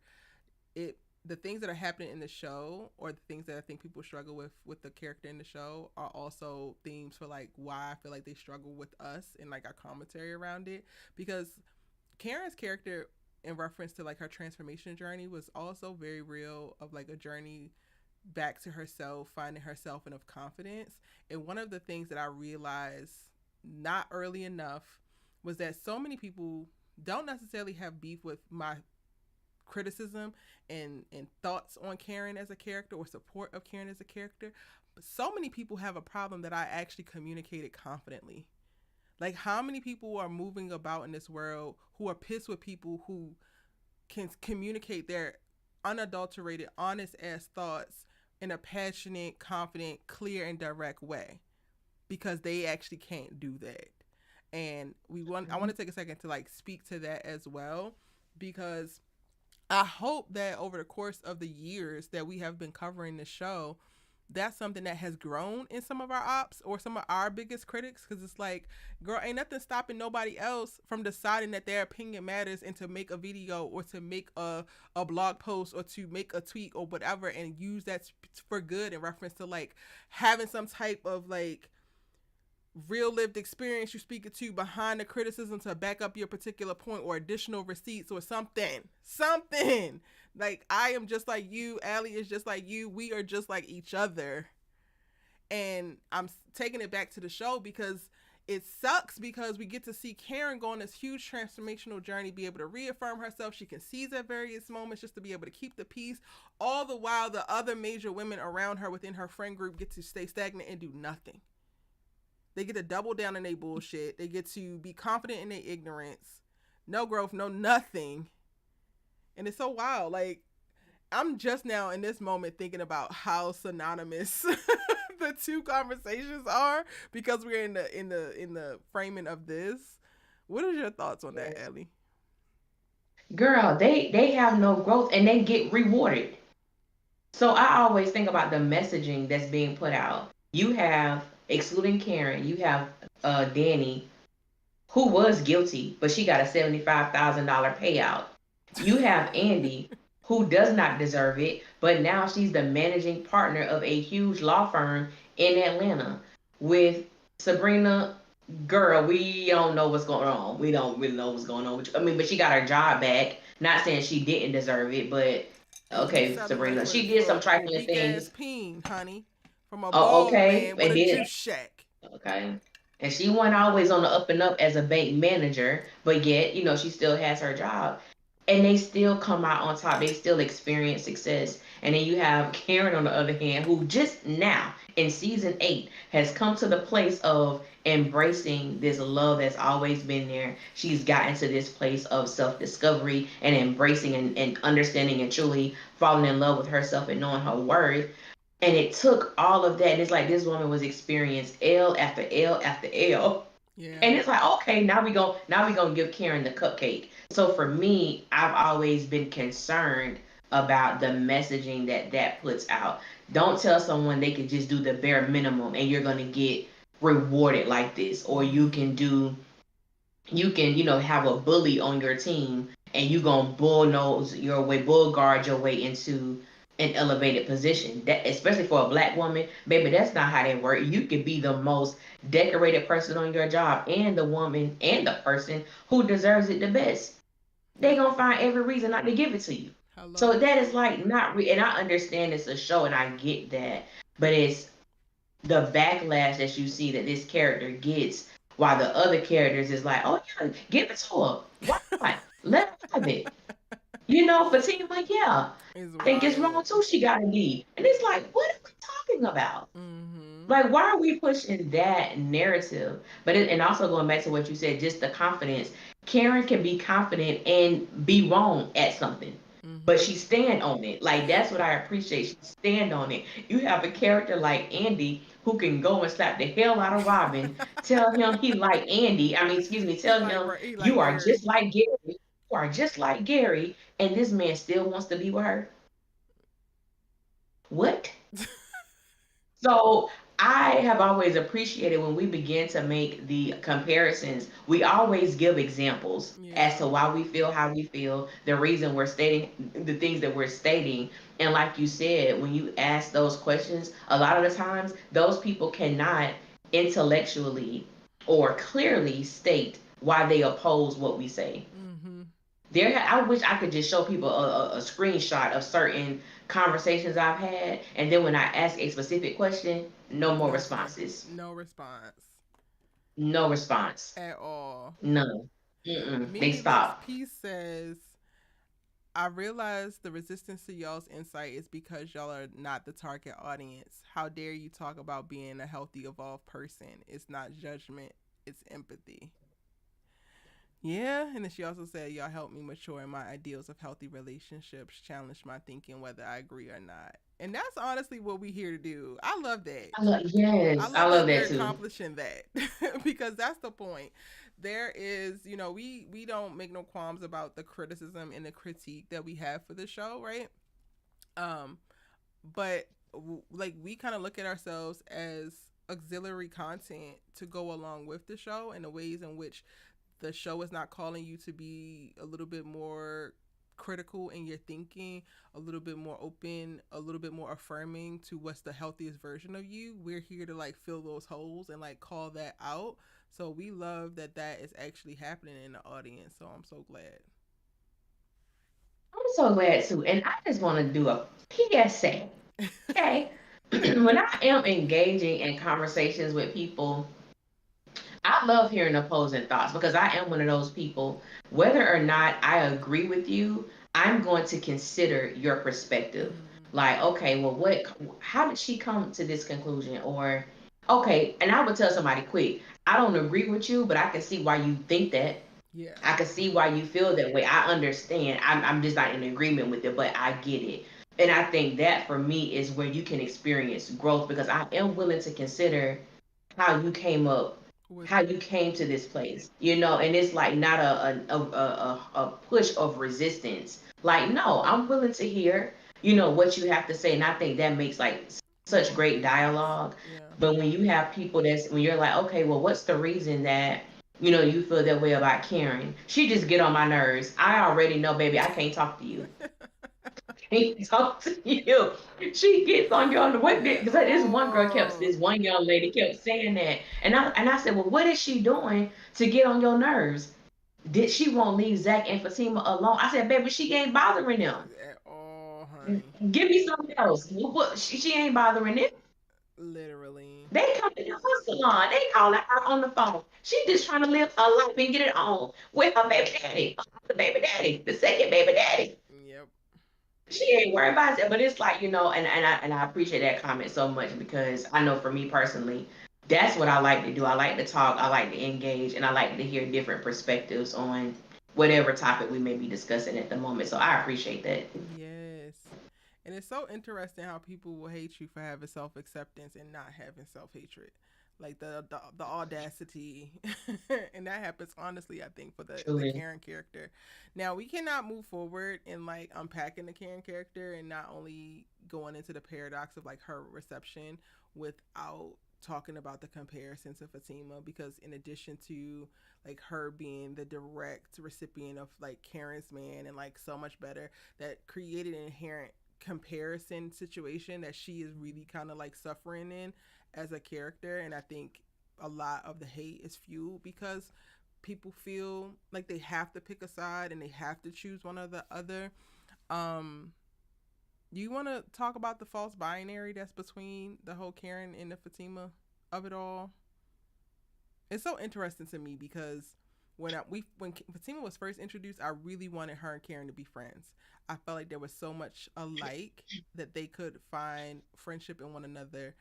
it the things that are happening in the show, or the things that I think people struggle with the character in the show, are also themes for like why I feel like they struggle with us and like our commentary around it. Because Karen's character, in reference to like her transformation journey, was also very real, of like a journey back to herself, finding herself and of confidence. And one of the things that I realized not early enough was that so many people don't necessarily have beef with my criticism and thoughts on Karen as a character, or support of Karen as a character. But so many people have a problem that I actually communicated confidently. Like, how many people are moving about in this world who are pissed with people who can communicate their unadulterated, honest ass thoughts in a passionate, confident, clear, and direct way, because they actually can't do that. And I want to take a second to like speak to that as well, because I hope that over the course of the years that we have been covering the show, that's something that has grown in some of our ops or some of our biggest critics. Because it's like, girl, ain't nothing stopping nobody else from deciding that their opinion matters, and to make a video or to make a blog post or to make a tweet or whatever, and use that for good, in reference to like having some type of like real lived experience you're speaking to behind the criticism to back up your particular point, or additional receipts or something like, I am just like you, Allie is just like you, we are just like each other. And I'm taking it back to the show because it sucks, because we get to see Karen go on this huge transformational journey, be able to reaffirm herself. She can seize at various moments just to be able to keep the peace, all the while the other major women around her within her friend group get to stay stagnant and do nothing. They get to double down on their bullshit. They get to be confident in their ignorance. No growth, no nothing. And it's so wild. Like, I'm just now in this moment thinking about how synonymous the two conversations are, because we're in the framing of this. What are your thoughts on that, Ellie? Girl, they have no growth and they get rewarded. So I always think about the messaging that's being put out. You have, excluding Karen, you have Danny, who was guilty, but she got a $75,000 payout. You have Andy, who does not deserve it, but now she's the managing partner of a huge law firm in Atlanta. With Sabrina, girl, we don't know what's going on. We don't really know what's going on. I mean, but she got her job back. Not saying she didn't deserve it, but And you okay, settling Sabrina, for she did some for trifling weak ass things. peen, honey, from a Oh, bald okay, man with and a then juice shack. okay. And she wasn't always on the up and up as a bank manager, but yet, she still has her job. and they still come out on top. They still experience success. And then you have Karen on the other hand, who just now in season 8 has come to the place of embracing this love that's always been there. She's gotten to this place of self discovery and embracing and understanding and truly falling in love with herself and knowing her worth. And it took all of that. And it's like this woman was experienced L after L after L, Yeah. and it's like, okay, now we gonna give Karen the cupcake. So for me, I've always been concerned about the messaging that that puts out. Don't tell someone they could just do the bare minimum and you're gonna get rewarded like this, or you can have a bully on your team and you gonna bull guard your way into an elevated position. That, especially for a black woman, baby, that's not how they work. You could be the most decorated person on your job and the woman and the person who deserves it the best. They gonna find every reason not to give it to you. So Hello. that is like not and I understand it's a show and I get that, but it's the backlash that you see that this character gets, while the other characters is like, oh yeah, give it to her. Why? Let her have it. Fatima, yeah, It's I think it's wild. wrong too. She got to be, and it's like, what are we talking about? Mm-hmm. Like, why are we pushing that narrative? But and also going back to what you said, just the confidence. Karen can be confident and be wrong at something, but Mm-hmm. she stand on it. Like that's what I appreciate. She stand on it. You have a character like Andy who can go and slap the hell out of Robin, tell him he like Andy. I mean, excuse me, he tell like him he like you are Gary. just like Gary. You are just like Gary, and this man still wants to be with her. What? So I have always appreciated when we begin to make the comparisons, we always give examples as Yeah. to why we feel how we feel, the reason we're stating the things that we're stating. And like you said, when you ask those questions, a lot of the times those people cannot intellectually or clearly state why they oppose what we say. Mm-hmm. I wish I could just show people a screenshot of certain conversations I've had, and then when I ask a specific question, no more Nothing. responses. No response No response. at all. None. Mm-mm. They Mimi Lux stop. Peace says, I realize the resistance to y'all's insight is because y'all are not the target audience. How dare you talk about being a healthy, evolved person? It's not judgment, it's empathy. Yeah, and then she also said, y'all help me mature in my ideals of healthy relationships, challenge my thinking whether I agree or not. And that's honestly what we here to do. I love that. I Yes, I love love that we're that too. accomplishing that because that's the point. There is, we don't make no qualms about the criticism and the critique that we have for the show, right? Um, but like we kind of look at ourselves as auxiliary content to go along with the show, and the ways in which the show is not calling you to be a little bit more critical in your thinking, a little bit more open, a little bit more affirming to what's the healthiest version of you. We're here to like fill those holes and like call that out. So we love that that is actually happening in the audience. So I'm so glad. I'm so glad too. And I just want to do a PSA. Okay. When I am engaging in conversations with people, I love hearing opposing thoughts because I am one of those people. Whether or not I agree with you, I'm going to consider your perspective. Mm, Like, okay, well, how did she come to this conclusion? Or, okay, and I would tell somebody quick, I don't agree with you, but I can see why you think that. yeah. I can see why you feel that way. I understand. I'm just not in agreement with it, but I get it. And I think that for me is where you can experience growth because I am willing to consider how you came up, With how it. you came to this place, and it's like not a push of resistance. Like, no, I'm willing to hear, what you have to say, and I think that makes like such More great difference. dialogue. Yeah. But when you have people when you're like, okay, well, what's the reason that you feel that way about Karen? She just get on my nerves. I already know, baby. I can't talk to you. Can't talk to you. She gets on your what? At Because all. this one young lady kept saying that, and I said, well, what is she doing to get on your nerves? Did she won't leave Zach and Fatima alone? I said, baby, she ain't bothering them. At all, honey. Give me something else. What? She ain't bothering them. Literally. They come in her salon. They calling her on the phone. She just trying to live her life and get it on with her baby daddy, the baby daddy, the second baby daddy. Yep. She ain't worried about it, but it's like, and I appreciate that comment so much because I know for me personally, that's what I like to do. I like to talk, I like to engage, and I like to hear different perspectives on whatever topic we may be discussing at the moment. So I appreciate that. Yes. And it's so interesting how people will hate you for having self acceptance and not having self hatred. Like the audacity, and that happens honestly. I think for the Truly. Karen character. Now we cannot move forward in like unpacking the Karen character and not only going into the paradox of like her reception without talking about the comparison to Fatima, because in addition to like her being the direct recipient of like Karen's man and like so much better, that created an inherent comparison situation that she is really kind of like suffering in as a character. And I think a lot of the hate is fueled because people feel like they have to pick a side and they have to choose one or the other. um do you want to talk about the false binary that's between the whole Karen and the Fatima of it all? It's so interesting to me because when Fatima was first introduced, I really wanted her and Karen to be friends. I felt like there was so much alike that they could find friendship in one another,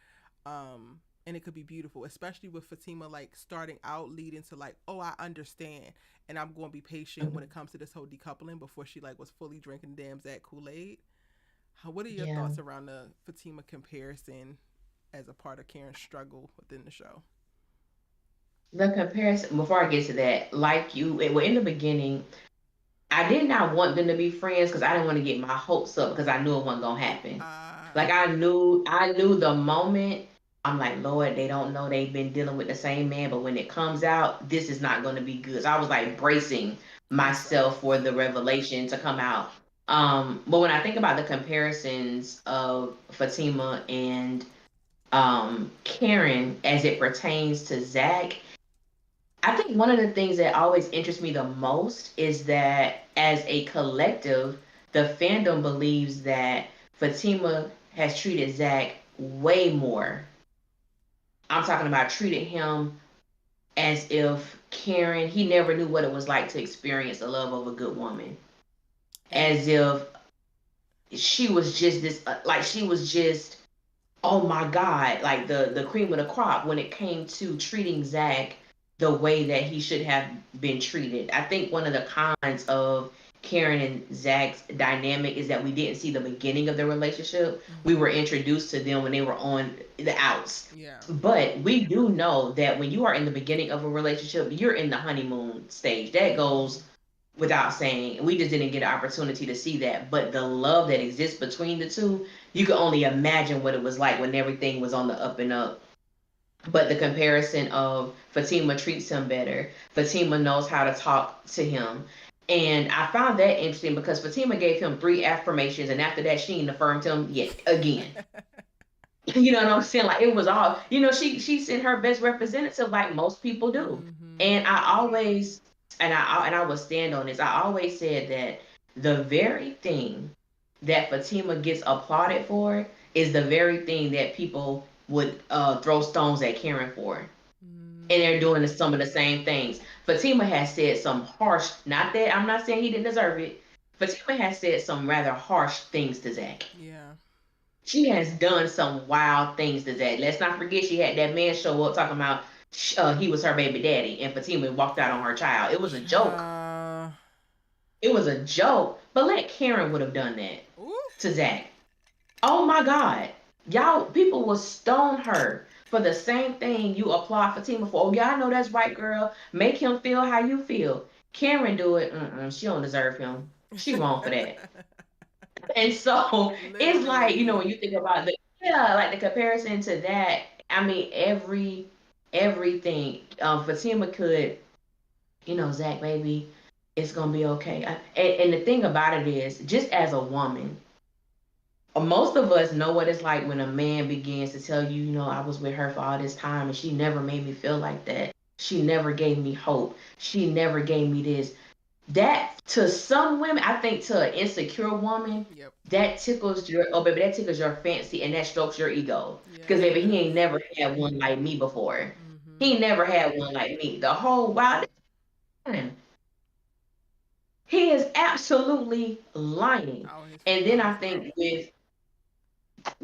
and it could be beautiful, especially with Fatima like starting out leading to like, oh, I understand, and I'm going to be patient when it comes to this whole decoupling before she like was fully drinking damn Zach Kool Aid. What are your Yeah. thoughts around the Fatima comparison as a part of Karen's struggle within the show? The comparison, before I get to that, like you, well, in the beginning, I did not want them to be friends because I didn't want to get my hopes up because I knew it wasn't gonna happen. Uh, Like I knew the moment. I'm like, Lord, they don't know they've been dealing with the same man, but when it comes out, this is not gonna be good. So I was like bracing Yourself. myself for the revelation to come out. But when I think about the comparisons of Fatima and Karen as it pertains to Zach, I think one of the things that always interests me the most is that as a collective, the fandom believes that Fatima has treated Zach way more. I'm talking about treated him as if Karen, he never knew what it was like to experience the love of a good woman. And As if she was just like she was just, oh my God, like the cream of the crop when it came to treating Zach the way that he should have been treated. I think one of the cons of Karen and Zach's dynamic is that we didn't see the beginning of the relationship. We were mm-hmm. introduced to them when they were on the outs. Yeah. But we do know that when you are in the beginning of a relationship, you're in the honeymoon stage. That Mm-hmm. goes without saying. We just didn't get an opportunity to see that. But the love that exists between the two, you can only imagine what it was like when everything was on the up and up. But the comparison of Fatima treats him better, Fatima knows how to talk to him. And I found that interesting because Fatima gave him three affirmations, and after that, she ain't affirmed him yet again. You know what I'm saying? Like it was all, she sent her best representative like most people do. mm-hmm. And I always, and I will stand on this. I always said that the very thing that Fatima gets applauded for is the very thing that people would throw stones at Karen for. And they're Mm-hmm. doing some of the same things. Fatima has said some harsh, not that I'm not saying he didn't deserve it. Fatima has said some rather harsh things to Zach. Yeah. She has done some wild things to Zach. Let's not forget she had that man show up talking about he was her baby daddy, and Fatima walked out on her child. It was a joke. Uh, It was a joke. But let Karen would have done that ooh. to Zach. Oh my God. Y'all, people will stone her for the same thing you applaud Fatima for. Oh, yeah, I know that's right, girl. Make him feel how you feel. Karen do it. Mm-mm, she don't deserve him. She wrong for that. And so it's like, Literally. when you think about like the comparison to that, I mean, everything. Fatima could, Zach, baby, it's gonna be okay. And the thing about it is, just as a woman, most of us know what it's like when a man begins to tell you, I was with her for all this time and she never made me feel like that. She never gave me hope. She never gave me this. that to some women, I think to an insecure woman, Yep. that tickles your oh baby, that tickles your fancy and that strokes your ego. Yes, Because it baby, he does. ain't never had one like me before. Mm-hmm. He ain't never had one like me. The whole wild time. He is absolutely lying. Out his And then out I his mouth. think with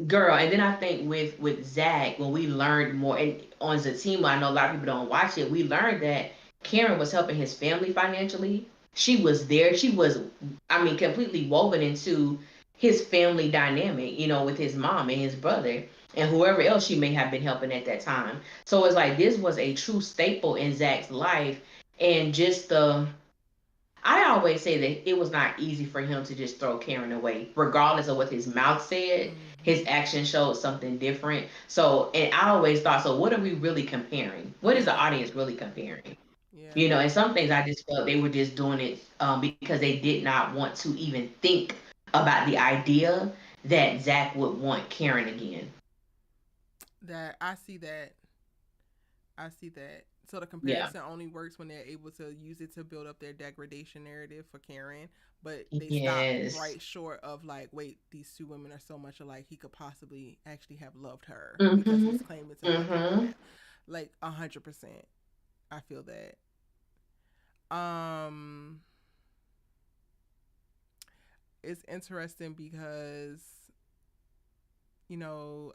girl, and then I think with Zach, when we learned more and on Zatima, I know a lot of people don't watch it, we learned that Karen was helping his family financially. She was there. She was, I mean, completely woven into his family dynamic, with his mom and his brother and whoever else she may have been helping at that time. So it's like this was a true staple in Zach's life. And just I always say that it was not easy for him to just throw Karen away, regardless of what his mouth said. His Mm-hmm. action showed something different. So, and I always thought, so what are we really comparing? What is the Yeah. audience really comparing? Yeah. And some things I just felt they were just doing it because they did not want to even think about the idea that Zach would want Karen again. That I see that. I see that. So the Yeah. comparison only works when they're able to use it to build up their degradation narrative for Karen, but they stop Yes. right short of like, wait, these two women are so much alike. He could possibly actually have loved her because Mm-hmm. he's claiming to love her Mm-hmm. now. Like 100%, I feel that. Um, it's interesting because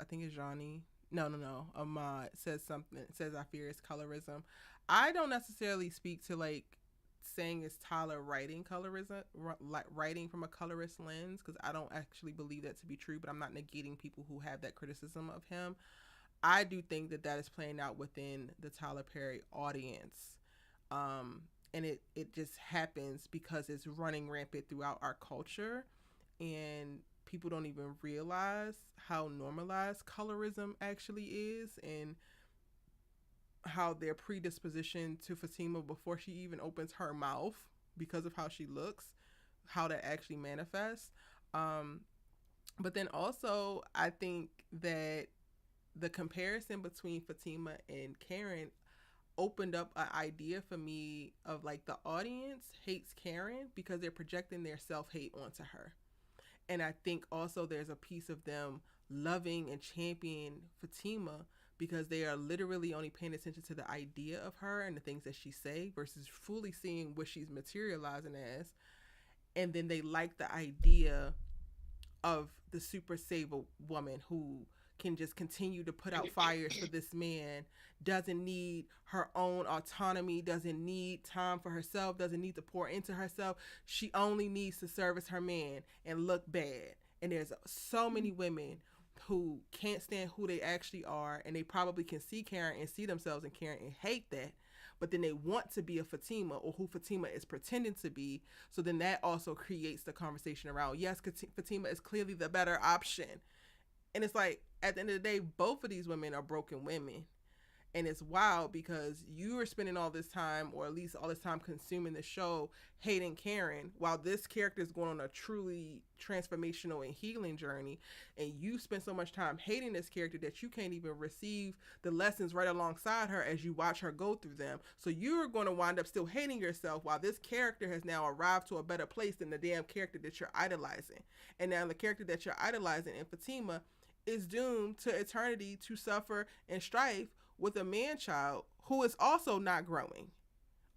I think it's Johnny. No, no, no. Ahmad says something. Says I fear it's colorism. I don't necessarily speak to like saying it's Tyler writing colorism, like writing from a colorist lens, because I don't actually believe that to be true. But I'm not negating people who have that criticism of him. I do think that that is playing out within the Tyler Perry audience, and it just happens because it's running rampant throughout our culture, and people don't even realize how normalized colorism actually is, and how their predisposition to Fatima before she even opens her mouth because of how she looks, how that actually manifests. Um, but then also, I think that the comparison between Fatima and Karen opened up an idea for me of like the audience hates Karen because they're projecting their self hate onto her. And I think also there's a piece of them loving and championing Fatima because they are literally only paying attention to the idea of her and the things that she say versus fully seeing what she's materializing as. And then they like the idea of the super saver woman who can just continue to put out fires for this man, doesn't need her own autonomy, doesn't need time for herself, doesn't need to pour into herself. She only needs to service her man and look bad. And there's so many women who can't stand who they actually are, and they probably can see Karen and see themselves in Karen and hate that, but then they want to be a Fatima or who Fatima is pretending to be. So then that also creates the conversation around, yes, Fatima is clearly the better option. And it's like, at the end of the day, both of these women are broken women. And it's wild because you are spending all this time, or at least all this time, consuming the show hating Karen, while this character is going on a truly transformational and healing journey. And you spend so much time hating this character that you can't even receive the lessons right alongside her as you watch her go through them. So you're going to wind up still hating yourself while this character has now arrived to a better place than the damn character that you're idolizing. And now the character that you're idolizing in Fatima is doomed to eternity to suffer and strife with a man child who is also not growing.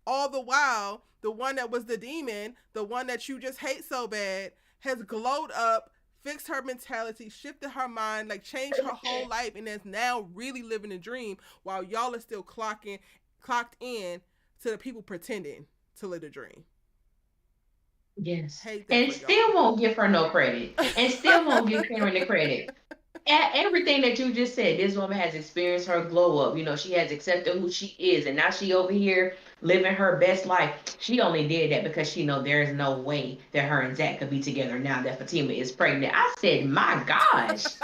All the while, the one that was the demon, the one that you just hate so bad, has glowed up, fixed her mentality, shifted her mind, like changed her whole life, and is now really living a dream while y'all are still clocked in to the people pretending to live a dream. Yes. Hate that And for y'all. still won't give her no credit. And still won't give Karen the credit. Everything that you just said, this woman has experienced her glow up. She has accepted who she is, and now she over here living her best life. She only did that because she know there is no way that her and Zach could be together now that Fatima is pregnant. I said, my gosh,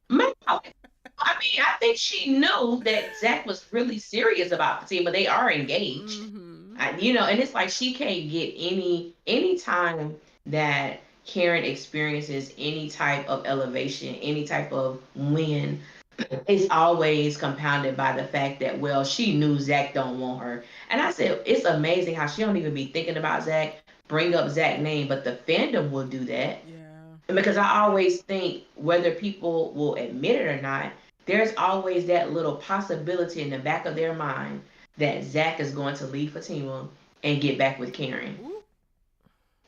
man. I mean, I think she knew that Zach was really serious about Fatima. They are engaged. Mm-hmm. And it's like she can't get any time that Karen experiences any type of elevation, any type of win it's always compounded by the fact that, well, she knew Zach don't want her. And I said, it's amazing how she don't even be thinking about Zach, bring up Zach's name, but the fandom will do that. Yeah. And because I always think, whether people will admit it or not, there's always that little possibility in the back of their mind that Zach is going to leave Fatima and get back with Karen. Ooh.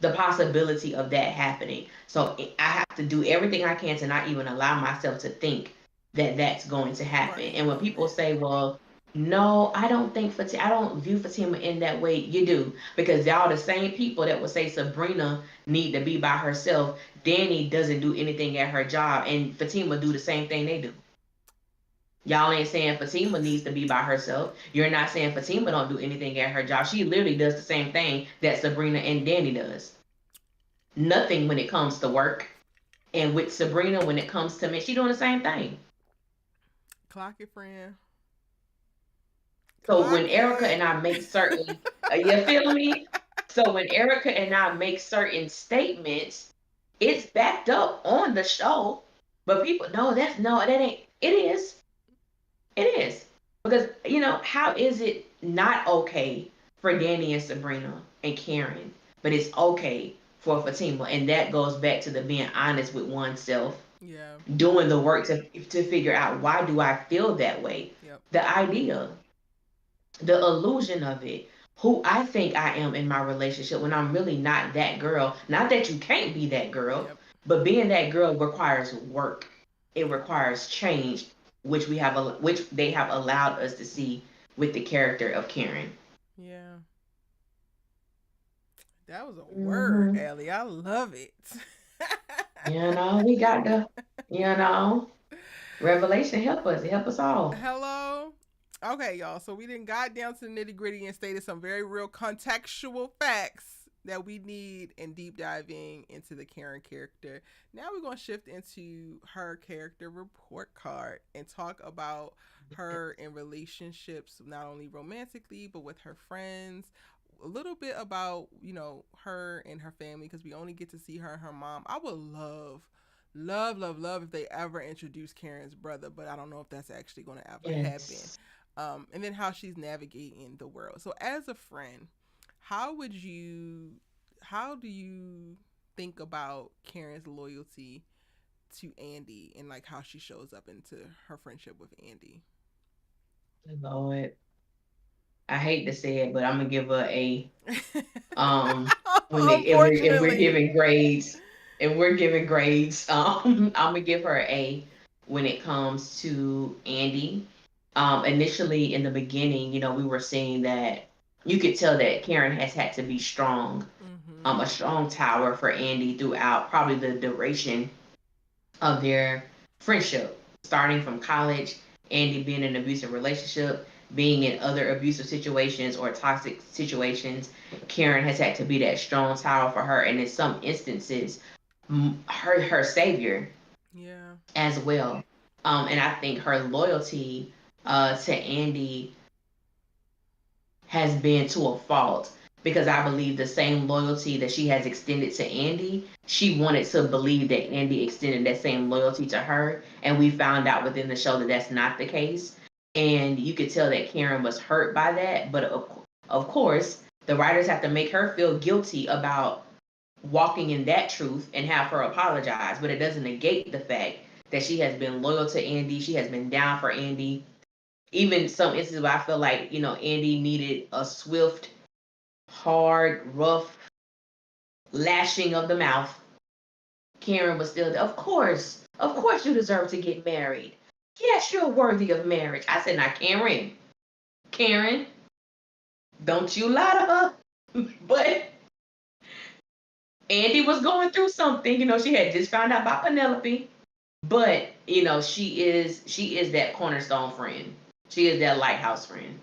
The possibility of that happening. So I have to do everything I can to not even allow myself to think that that's going to happen. Right. And when people say, "Well, no, I don't think Fatima, I don't view Fatima in that way," you do, because y'all the same people that would say Sabrina need to be by herself. Danny doesn't do anything at her job, and Fatima do the same thing they do. Y'all ain't saying Fatima needs to be by herself. You're not saying Fatima don't do anything at her job. She literally does the same thing that Sabrina and Danny does. Nothing when it comes to work. And with Sabrina, when it comes to me, she doing the same thing. Clock it, friend. So when Clock Erica it. and I make certain, you feel me? So when Erica and I make certain statements, it's backed up on the show. But people, no, that's no, that ain't. It is. It is. Because, how is it not okay for Danny and Sabrina and Karen, but it's okay for Fatima? And that goes back to the being honest with oneself, Yeah. doing the work to figure out, why do I feel that way? Yep. The idea, the illusion of it, who I think I am in my relationship when I'm really not that girl. Not that you can't be that girl, Yep. but being that girl requires work. It requires change, which they have allowed us to see with the character of Karen. Yeah. That was a word, Hmm. Ellie. I love it. We got the, you know, revelation help us all. Hello. Okay, y'all. So we didn't got down to the nitty gritty and stated some very real contextual facts that we need in deep diving into the Karen character. Now we're going to shift into her character report card and talk about her in relationships, not only romantically, but with her friends. A little bit about, her and her family, because we only get to see her and her mom. I would love if they ever introduce Karen's brother, but I don't know if that's actually going to ever happen. Yes. And then how she's navigating the world. So as a friend, how would you how do you think about Karen's loyalty to Andy, and like how she shows up into her friendship with Andy? Lord, I hate to say it, but I'm gonna give her a when they if we're Unfortunately. giving grades, I'm gonna give her a when it comes to Andy. Initially in the beginning, we were seeing that you could tell that Karen has had to be strong, Mm-hmm. a strong tower for Andy throughout probably the duration of their friendship, starting from college, Andy being in an abusive relationship, being in other abusive situations or toxic situations. Karen has had to be that strong tower for her, and in some instances, her savior Yeah. as well. And I think her loyalty to Andy has been to a fault, because I believe the same loyalty that she has extended to Andy, she wanted to believe that Andy extended that same loyalty to her. And we found out within the show that that's not the case. And you could tell that Karen was hurt by that. But of course, the writers have to make her feel guilty about walking in that truth and have her apologize. But it doesn't negate the fact that she has been loyal to Andy. She has been down for Andy, even some instances where I feel like, Andy needed a swift, hard, rough lashing of the mouth. Karen was still there. Of course you deserve to get married. Yes, you're worthy of marriage. I said, now, Karen, don't you lie to her. But Andy was going through something. She had just found out about Penelope. But, she is that cornerstone friend. She is that lighthouse friend.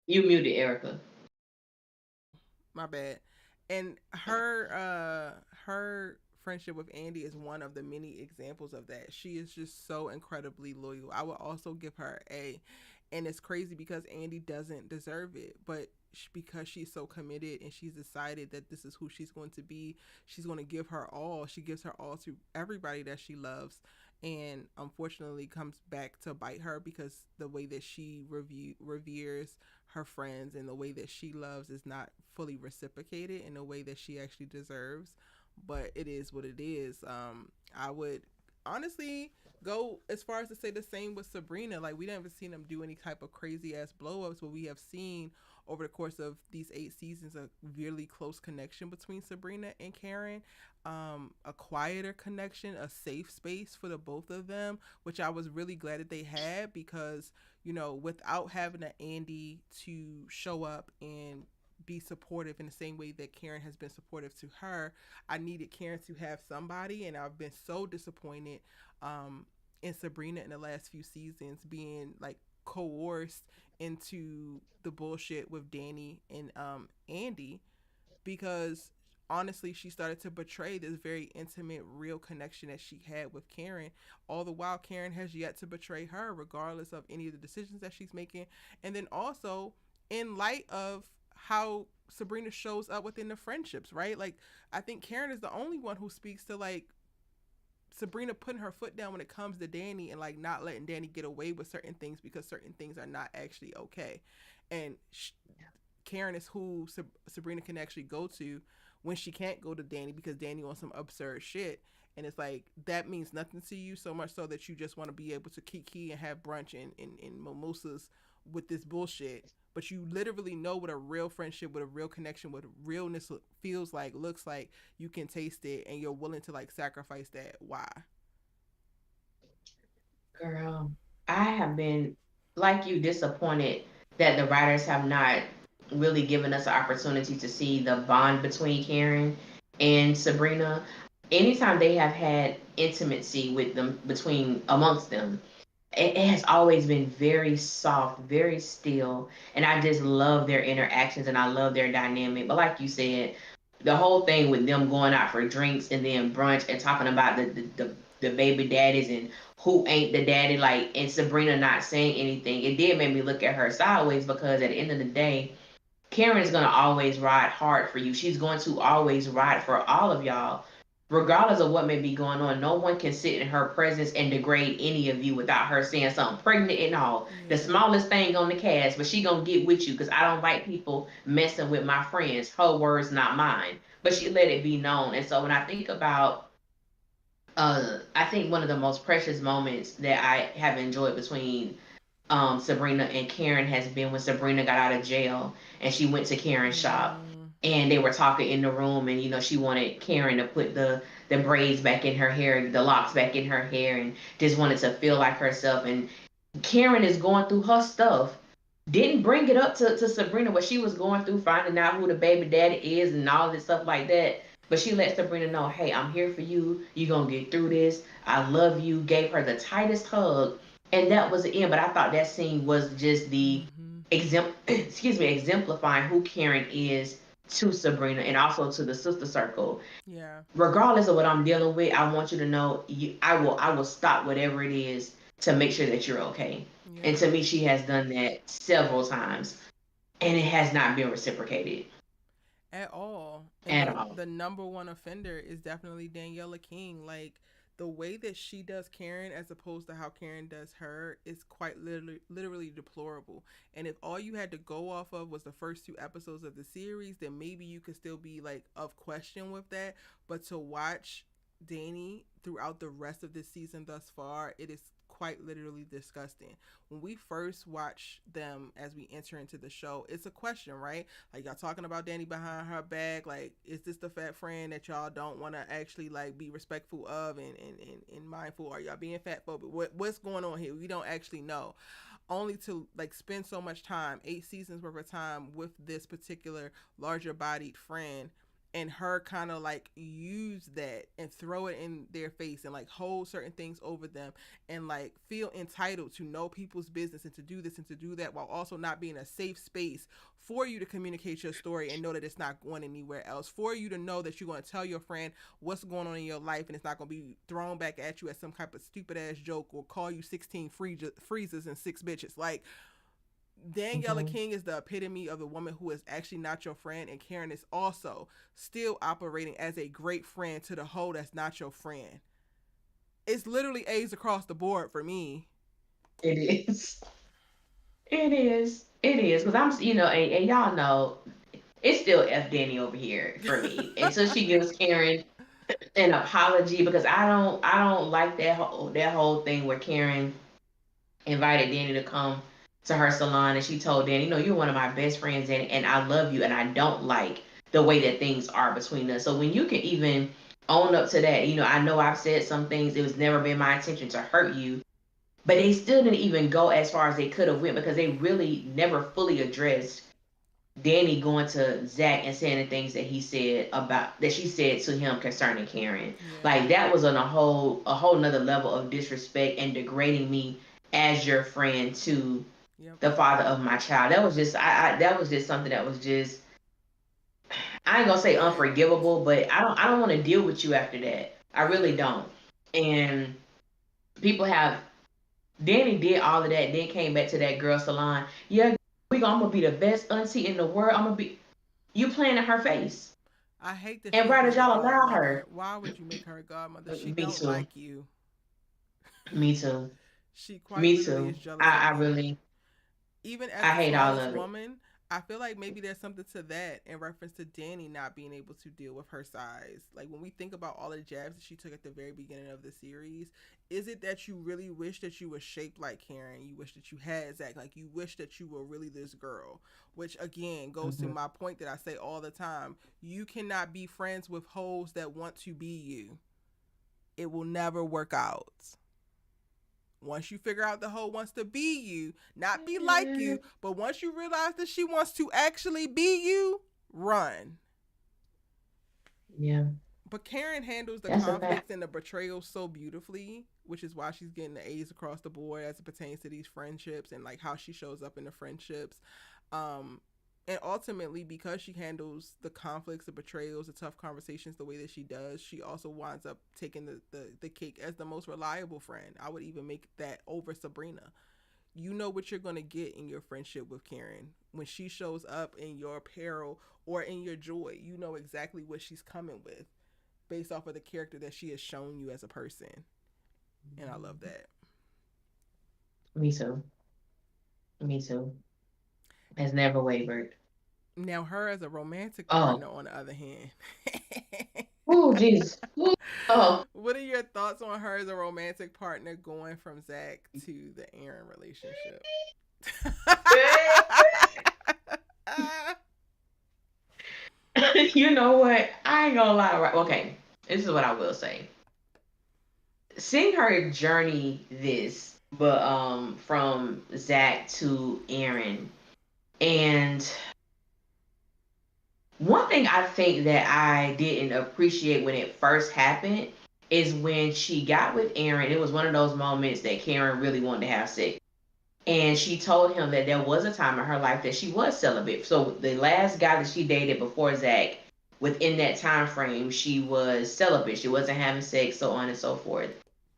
You muted, Erica. My bad. And her friendship with Andy is one of the many examples of that. She is just so incredibly loyal. I would also give her A. And it's crazy because Andy doesn't deserve it, but because she's so committed and she's decided that this is who she's going to be, she's going to give her all. She gives her all to everybody that she loves, and unfortunately comes back to bite her because the way that she reveres her friends and the way that she loves is not fully reciprocated in the way that she actually deserves. But it is what it is. I would honestly go as far as to say the same with Sabrina. Like, we haven't seen them do any type of crazy ass blow ups, but we have seen over the course of these 8 seasons a really close connection between Sabrina and Karen. A quieter connection, a safe space for the both of them, which I was really glad that they had because, without having an Andy to show up and be supportive in the same way that Karen has been supportive to her, I needed Karen to have somebody, and I've been so disappointed in Sabrina in the last few seasons being like coerced into the bullshit with Danny and Andy, because honestly she started to betray this very intimate real connection that she had with Karen, all the while Karen has yet to betray her regardless of any of the decisions that she's making. And then also in light of how Sabrina shows up within the friendships, right? Like, I think Karen is the only one who speaks to like Sabrina putting her foot down when it comes to Danny and like not letting Danny get away with certain things because certain things are not actually okay. And Karen is who Sabrina can actually go to when she can't go to Danny because Danny wants some absurd shit. And it's like, that means nothing to you, so much so that you just want to be able to kiki and have brunch and mimosas with this bullshit. But you literally know what a real friendship, what a real connection, what realness feels like, looks like. You can taste it, and you're willing to like sacrifice that. Why? Girl, I have been like you disappointed that the writers have not really given us an opportunity to see the bond between Karen and Sabrina. Anytime they have had intimacy with them between amongst them, it has always been very soft, very still, and I just love their interactions and I love their dynamic. But like you said, the whole thing with them going out for drinks and then brunch and talking about the baby daddies and who ain't the daddy, like, and Sabrina not saying anything, it did make me look at her sideways because at the end of the day, Karen is gonna always ride hard for you. She's going to always ride for all of y'all, regardless of what may be going on. No one can sit in her presence and degrade any of you without her saying something pregnant and all. The Yeah. smallest thing on the cast, but she gonna get with you because I don't like people messing with my friends. Her words, not mine. But she let it be known. And so when I think about I think one of the most precious moments that I have enjoyed between Sabrina and Karen has been when Sabrina got out of jail and she went to Karen's shop Mm, and they were talking in the room, and she wanted Karen to put the braids back in her hair, the locks back in her hair, and just wanted to feel like herself. And Karen is going through her stuff. Didn't bring it up to Sabrina what she was going through, finding out who the baby daddy is and all this stuff like that. But she let Sabrina know, hey, I'm here for you. You're going to get through this. I love you. Gave her the tightest hug. And that was the end. But I thought that scene was just the mm-hmm. exemplifying who Karen is to Sabrina and also to the sister circle. Yeah. Regardless of what I'm dealing with, I want you to know I will stop whatever it is to make sure that you're okay. And Yeah. to me, she has done that several times, and it has not been reciprocated At all. And at the all. number one offender is definitely Daniela King. Like, the way that she does Karen as opposed to how Karen does her is quite literally deplorable. And if all you had to go off of was the first 2 episodes of the series, then maybe you could still be like of question with that. But to watch Danny throughout the rest of this season thus far, it is quite literally disgusting. When we first watch them as we enter into the show, it's a question, right? Like, y'all talking about Danny behind her back. Like, is this the fat friend that y'all don't want to actually like be respectful of and mindful? Are y'all being fat phobic? What's going on here? We don't actually know. Only to like spend so much time, 8 seasons worth of time with this particular larger bodied friend, and her kind of like use that and throw it in their face and like hold certain things over them and like feel entitled to know people's business and to do this and to do that, while also not being a safe space for you to communicate your story and know that it's not going anywhere else, for you to know that you're going to tell your friend what's going on in your life and it's not going to be thrown back at you as some type of stupid ass joke or call you 16 freezes and 6 bitches. Like, Daniela King is the epitome of the woman who is actually not your friend, and Karen is also still operating as a great friend to the hoe that's not your friend. It's literally A's across the board for me. It is. It is. It is. Because I'm, and y'all know, it's still F Danny over here for me until she gives Karen an apology, because I don't like that whole thing where Karen invited Danny to come to her salon, and she told Danny, you're one of my best friends, and I love you, and I don't like the way that things are between us. So when you can even own up to that, I know I've said some things. It was never been my intention to hurt you, but they still didn't even go as far as they could have went, because they really never fully addressed Danny going to Zach and saying the things that she said to him concerning Karen. Yeah. Like, that was on a whole nother level of disrespect and degrading me as your friend to Yep. the father of my child. That was just that was just something that was just, I ain't gonna say unforgivable, but I don't want to deal with you after that. I really don't. And people have Danny did all of that, then came back to that girl salon. Yeah, I'm gonna be the best auntie in the world. I'm gonna be, you playing in her face. I hate that And she's why did not a y'all allow godmother. her? Why would you make her a godmother? She Me don't too. like you. Me too. She quite Me literally too. is jealous of I you. really, Even as I the hate all smallest of it. woman, I feel like maybe there's something to that in reference to Danny not being able to deal with her size. Like when we think about all the jabs that she took at the very beginning of the series, is it that you really wish that you were shaped like Karen? You wish that you had Zach, like you wish that you were really this girl. Which again goes to Hmm. my point that I say all the time. You cannot be friends with hoes that want to be you. It will never work out. Once you figure out the hoe wants to be you, not be like you, but once you realize that she wants to actually be you, run. Yeah, But Karen handles the that's a fact. conflicts and the betrayal so beautifully, which is why she's getting the A's across the board as it pertains to these friendships and like how she shows up in the friendships. Um, and ultimately, because she handles the conflicts, the betrayals, the tough conversations the way that she does, she also winds up taking the cake as the most reliable friend. I would even make that over Sabrina. You know what you're going to get in your friendship with Karen. When she shows up in your peril or in your joy, you know exactly what she's coming with based off of the character that she has shown you as a person. And I love that. Me too. Me too. Has never wavered. Now, her as a romantic partner, Oh, on the other hand, oh, Jesus. Ooh. Oh. what are your thoughts on her as a romantic partner going from Zach to the Aaron relationship? You know what? I ain't gonna lie. Right? Okay, this is what I will say. Seeing her journey this, but from Zach to Aaron, and one thing I think that I didn't appreciate when it first happened is when she got with Aaron. It was one of those moments that Karen really wanted to have sex. And she told him that there was a time in her life that she was celibate. So the last guy that she dated before Zach, within that time frame, she was celibate. She wasn't having sex, so on and so forth.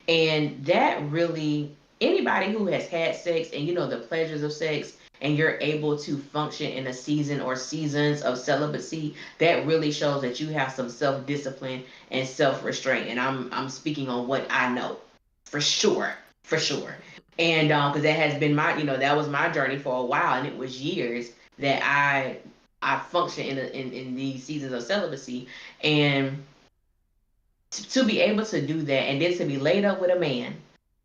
And that really, anybody who has had sex and the pleasures of sex, and you're able to function in a season or seasons of celibacy, that really shows that you have some self discipline and self restraint. And I'm speaking on what I know for sure, for sure. And because that has been that was my journey for a while, and it was years that I functioned in these seasons of celibacy, and to be able to do that, and then to be laid up with a man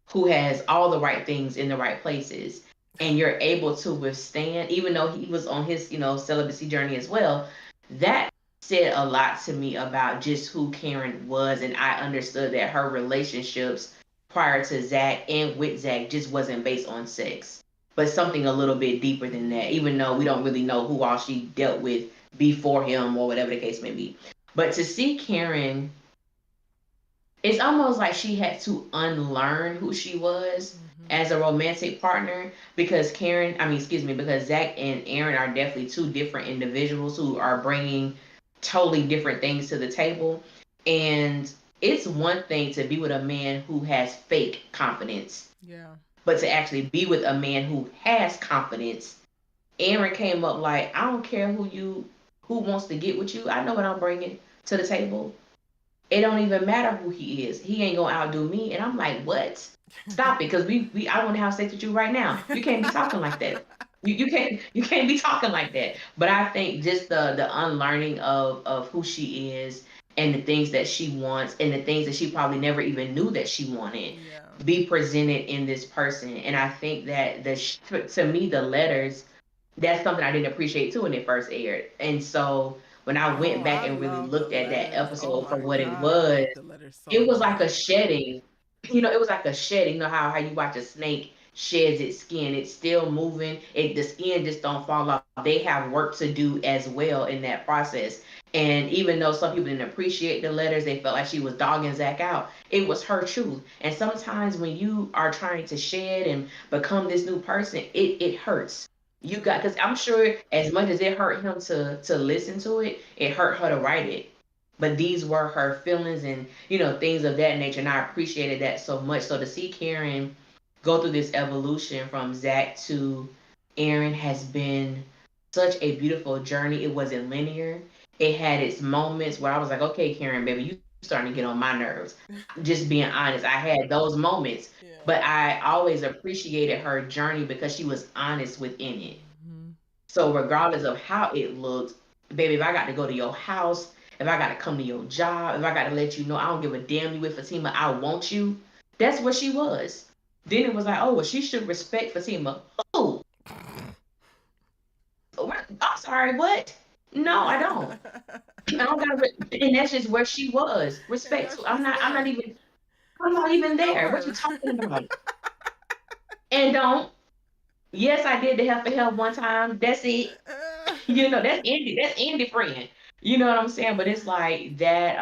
who has all the right things in the right places, and you're able to withstand, even though he was on his celibacy journey as well, that said a lot to me about just who Karen was. And I understood that her relationships prior to Zach and with Zach just wasn't based on sex, but something a little bit deeper than that, even though we don't really know who all she dealt with before him or whatever the case may be. But to see Karen, it's almost like she had to unlearn who she was Mm-hmm. as a romantic partner, because because Zach and Aaron are definitely two different individuals who are bringing totally different things to the table. And it's one thing to be with a man who has fake confidence, Yeah. but to actually be with a man who has confidence, Aaron came up like, I don't care who wants to get with you. I know what I'm bringing to the table. It don't even matter who he is. He ain't gonna outdo me. And I'm like, what? Stop it, because we I want to have sex with you right now. You can't be talking like that. You can't be talking like that. But I think just the unlearning of who she is and the things that she wants and the things that she probably never even knew that she wanted Yeah. be presented in this person. And I think that to me the letters, that's something I didn't appreciate too when it first aired. And so when I Oh, went back I and really love the looked at that letters. Oh episode for my what it God, I was, love the letters so it was like a much. shedding. It was like a shedding. You know how you watch a snake sheds its skin. It's still moving. The skin just don't fall off. They have work to do as well in that process. And even though some people didn't appreciate the letters, they felt like she was dogging Zach out. It was her truth. And sometimes when you are trying to shed and become this new person, it hurts. You got, Yeah. because I'm sure as much as it hurt him to listen to it, it hurt her to write it. But these were her feelings and things of that nature, and I appreciated that so much. So to see Karen go through this evolution from Zach to Aaron has been such a beautiful journey. It wasn't linear. It had its moments where I was like, okay, Karen, baby, you starting to get on my nerves. Just being honest, I had those moments, but Yeah. I always appreciated her journey because she was honest within it. Hmm. So regardless of how it looked, baby, if I got to go to your house, if I got to come to your job, if I got to let you know I don't give a damn you with Fatima, I want you. That's what she was. Then it was like, oh, well, she should respect Fatima. Oh, I'm sorry, what? No, I don't. I don't got to, and that's just where she was. And that's Respectful. I'm just not. I'm not it. even. I'm You not don't even even know there. What you her. talking about? And don't. Yes, I did the help for help one time. That's it. That's Andy. That's Andy friend. You know what I'm saying? But it's like that.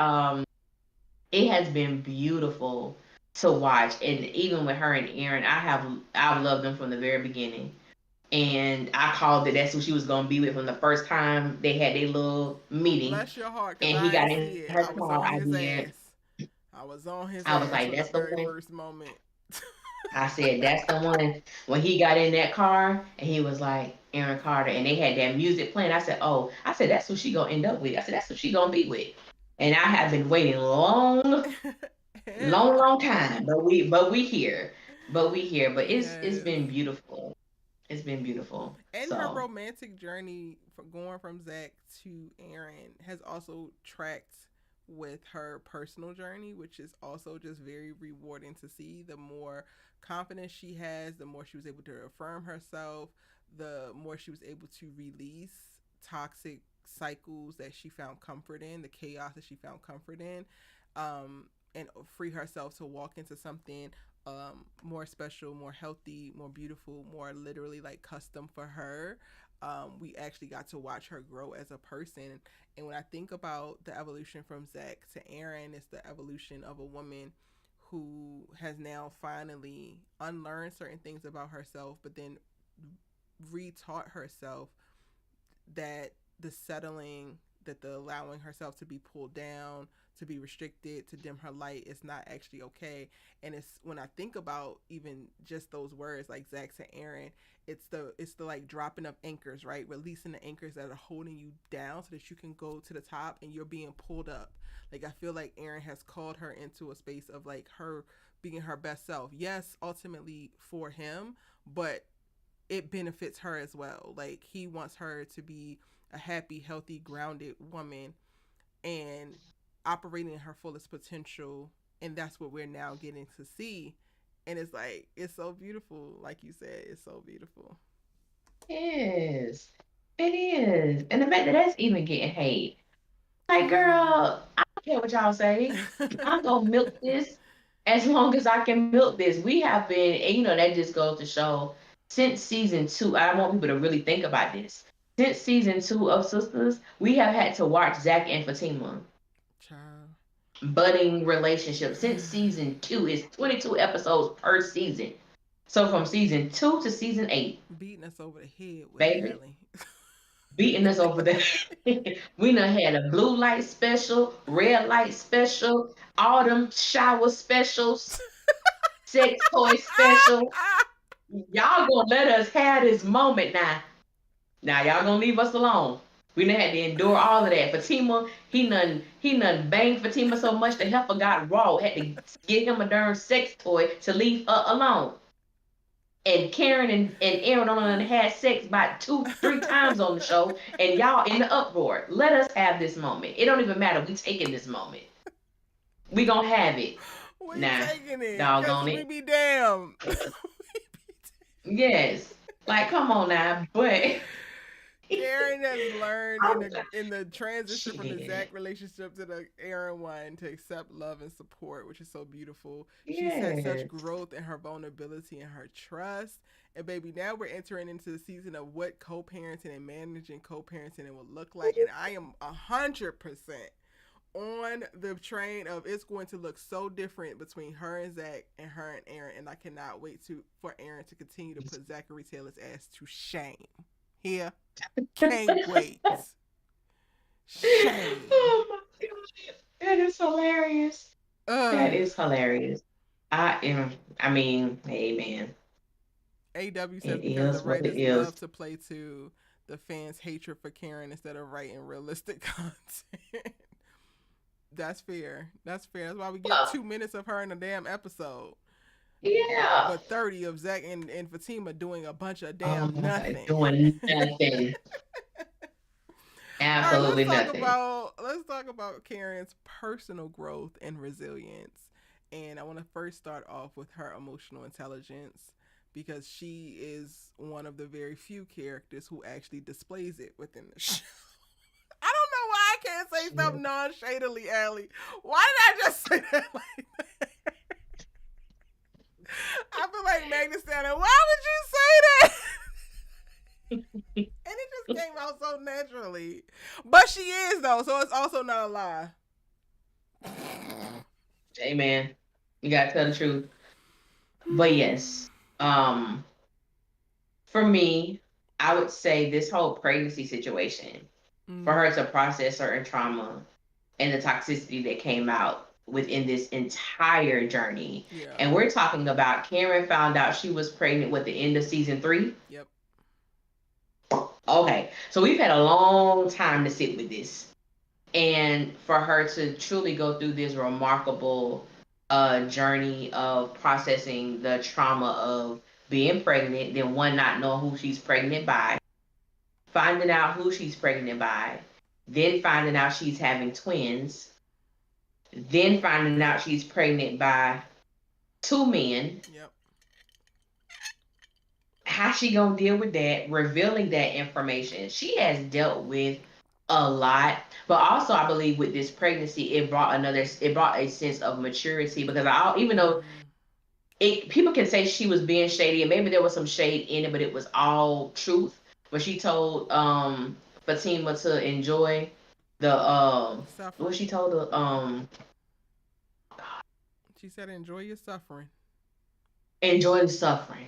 It has been beautiful to watch, and even with her and Aaron, I've loved them from the very beginning. And I called that that's who she was gonna be with from the first time they had their little Well, meeting, bless your heart, cause and he I got ain't in see her it. I car. was I on his did. ass. I was on I his was like, ass that's from the the one. very first moment. I said, that's the one. When he got in that car and he was like, Aaron Carter, and they had that music playing, I said, oh, I said, that's who she gonna end up with. I said, that's who she gonna be with. And I have been waiting long, Yeah. long time, but we here. But it's Yes. been beautiful. It's been beautiful. And her So romantic journey from going from Zach to Aaron has also tracked with her personal journey, which is also just very rewarding to see. The more confidence she has, the more she was able to affirm herself, the more she was able to release toxic cycles that she found comfort in, the chaos that she found comfort in, and free herself to walk into something more special, more healthy, more beautiful, more literally like custom for her. We actually got to watch her grow as a person. And when I think about the evolution from Zach to Aaron, it's the evolution of a woman who has now finally unlearned certain things about herself, but then retaught herself that the settling, that the allowing herself to be pulled down, to be restricted, to dim her light is not actually okay. And it's when I think about even just those words like Zach to Aaron, it's the like dropping of anchors, right? Releasing the anchors that are holding you down so that you can go to the top and you're being pulled up. Like I feel like Aaron has called her into a space of like her being her best self. Yes, ultimately for him, but it benefits her as well. Like he wants her to be a happy, healthy, grounded woman and operating in her fullest potential. And that's what we're now getting to see. And it's like, it's so beautiful. Like you said, it's so beautiful. it is. It is. And the fact that that's even getting hate. Like, girl, I don't care what y'all say. I'm gonna milk this as long as I can milk this. We have been, and that just goes to show since season two. I want people to really think about this. Since season two of Sistas, we have had to watch Zach and Fatima Child. budding relationship. Since season two, it's 22 episodes per season. So from season two to season eight, Beating us over the head with it, baby, really. beating us over there. We done had a blue light special, red light special, autumn shower specials, sex toy special. Y'all gonna let us have this moment now. Now y'all gonna leave us alone. We done had to endure all of that. Fatima, he done banged Fatima so much the heifer got raw. Had to get him a darn sex toy to leave her alone. And Karen and Aaron on had sex about 2, 3 times on the show, and y'all in the uproar. Let us have this moment. It don't even matter. We taking this moment. We gonna have it. We Nah, taking it because doggone we it. be damn. Yes. Like, come on now. But Karen has learned I in was the like, transition she from the did. Zach relationship to the Aaron one to accept love and support, which is so beautiful. She's had such Yes. growth in her vulnerability and her trust. And baby, now we're entering into the season of what co-parenting and managing co-parenting will look like. And I am 100% on the train of it's going to look so different between her and Zach and her and Aaron. And I cannot wait to for Aaron to continue to put Zachary Taylor's ass to shame. Here, can't wait. Shame. Oh my god. That is hilarious. Ugh. That is hilarious. I am I mean, hey man. AW says It because the is what it writers is. love to play to the fans' hatred for Karen instead of writing realistic content. That's fair. That's fair. That's why we get Uh, 2 minutes of her in a damn episode, yeah. but 30 of Zach and Fatima doing a bunch of Oh damn my god. nothing. Doing nothing. All right, Absolutely nothing. let's talk about Karen's personal growth and resilience. And I want to first start off with her emotional intelligence because she is one of the very few characters who actually displays it within the show. I don't know why I can't say something non-shadily, Allie. Why did I just say that like that? I feel like Magnus standing. Why would you say that? And it just came out so naturally. But she is though, so it's also not a lie. Hey man. You gotta tell the truth. But yes. Um for me, I would say this whole pregnancy situation, for her to process certain trauma and the toxicity that came out within this entire journey. Yeah. And we're talking about Karen found out she was pregnant with the end of season 3. Yep. Okay, so we've had a long time to sit with this. And for her to truly go through this remarkable journey of processing the trauma of being pregnant, then one not knowing who she's pregnant by, finding out who she's pregnant by, then finding out she's having twins, then finding out she's pregnant by 2 men. Yep. How she gonna deal with that? Revealing that information, she has dealt with a lot. But also, I believe with this pregnancy, it brought a sense of maturity because I even though people can say she was being shady and maybe there was some shade in it, but it was all truth. But she told Fatima to enjoy the what Suffering. she told her She said, "Enjoy your suffering." enjoy the suffering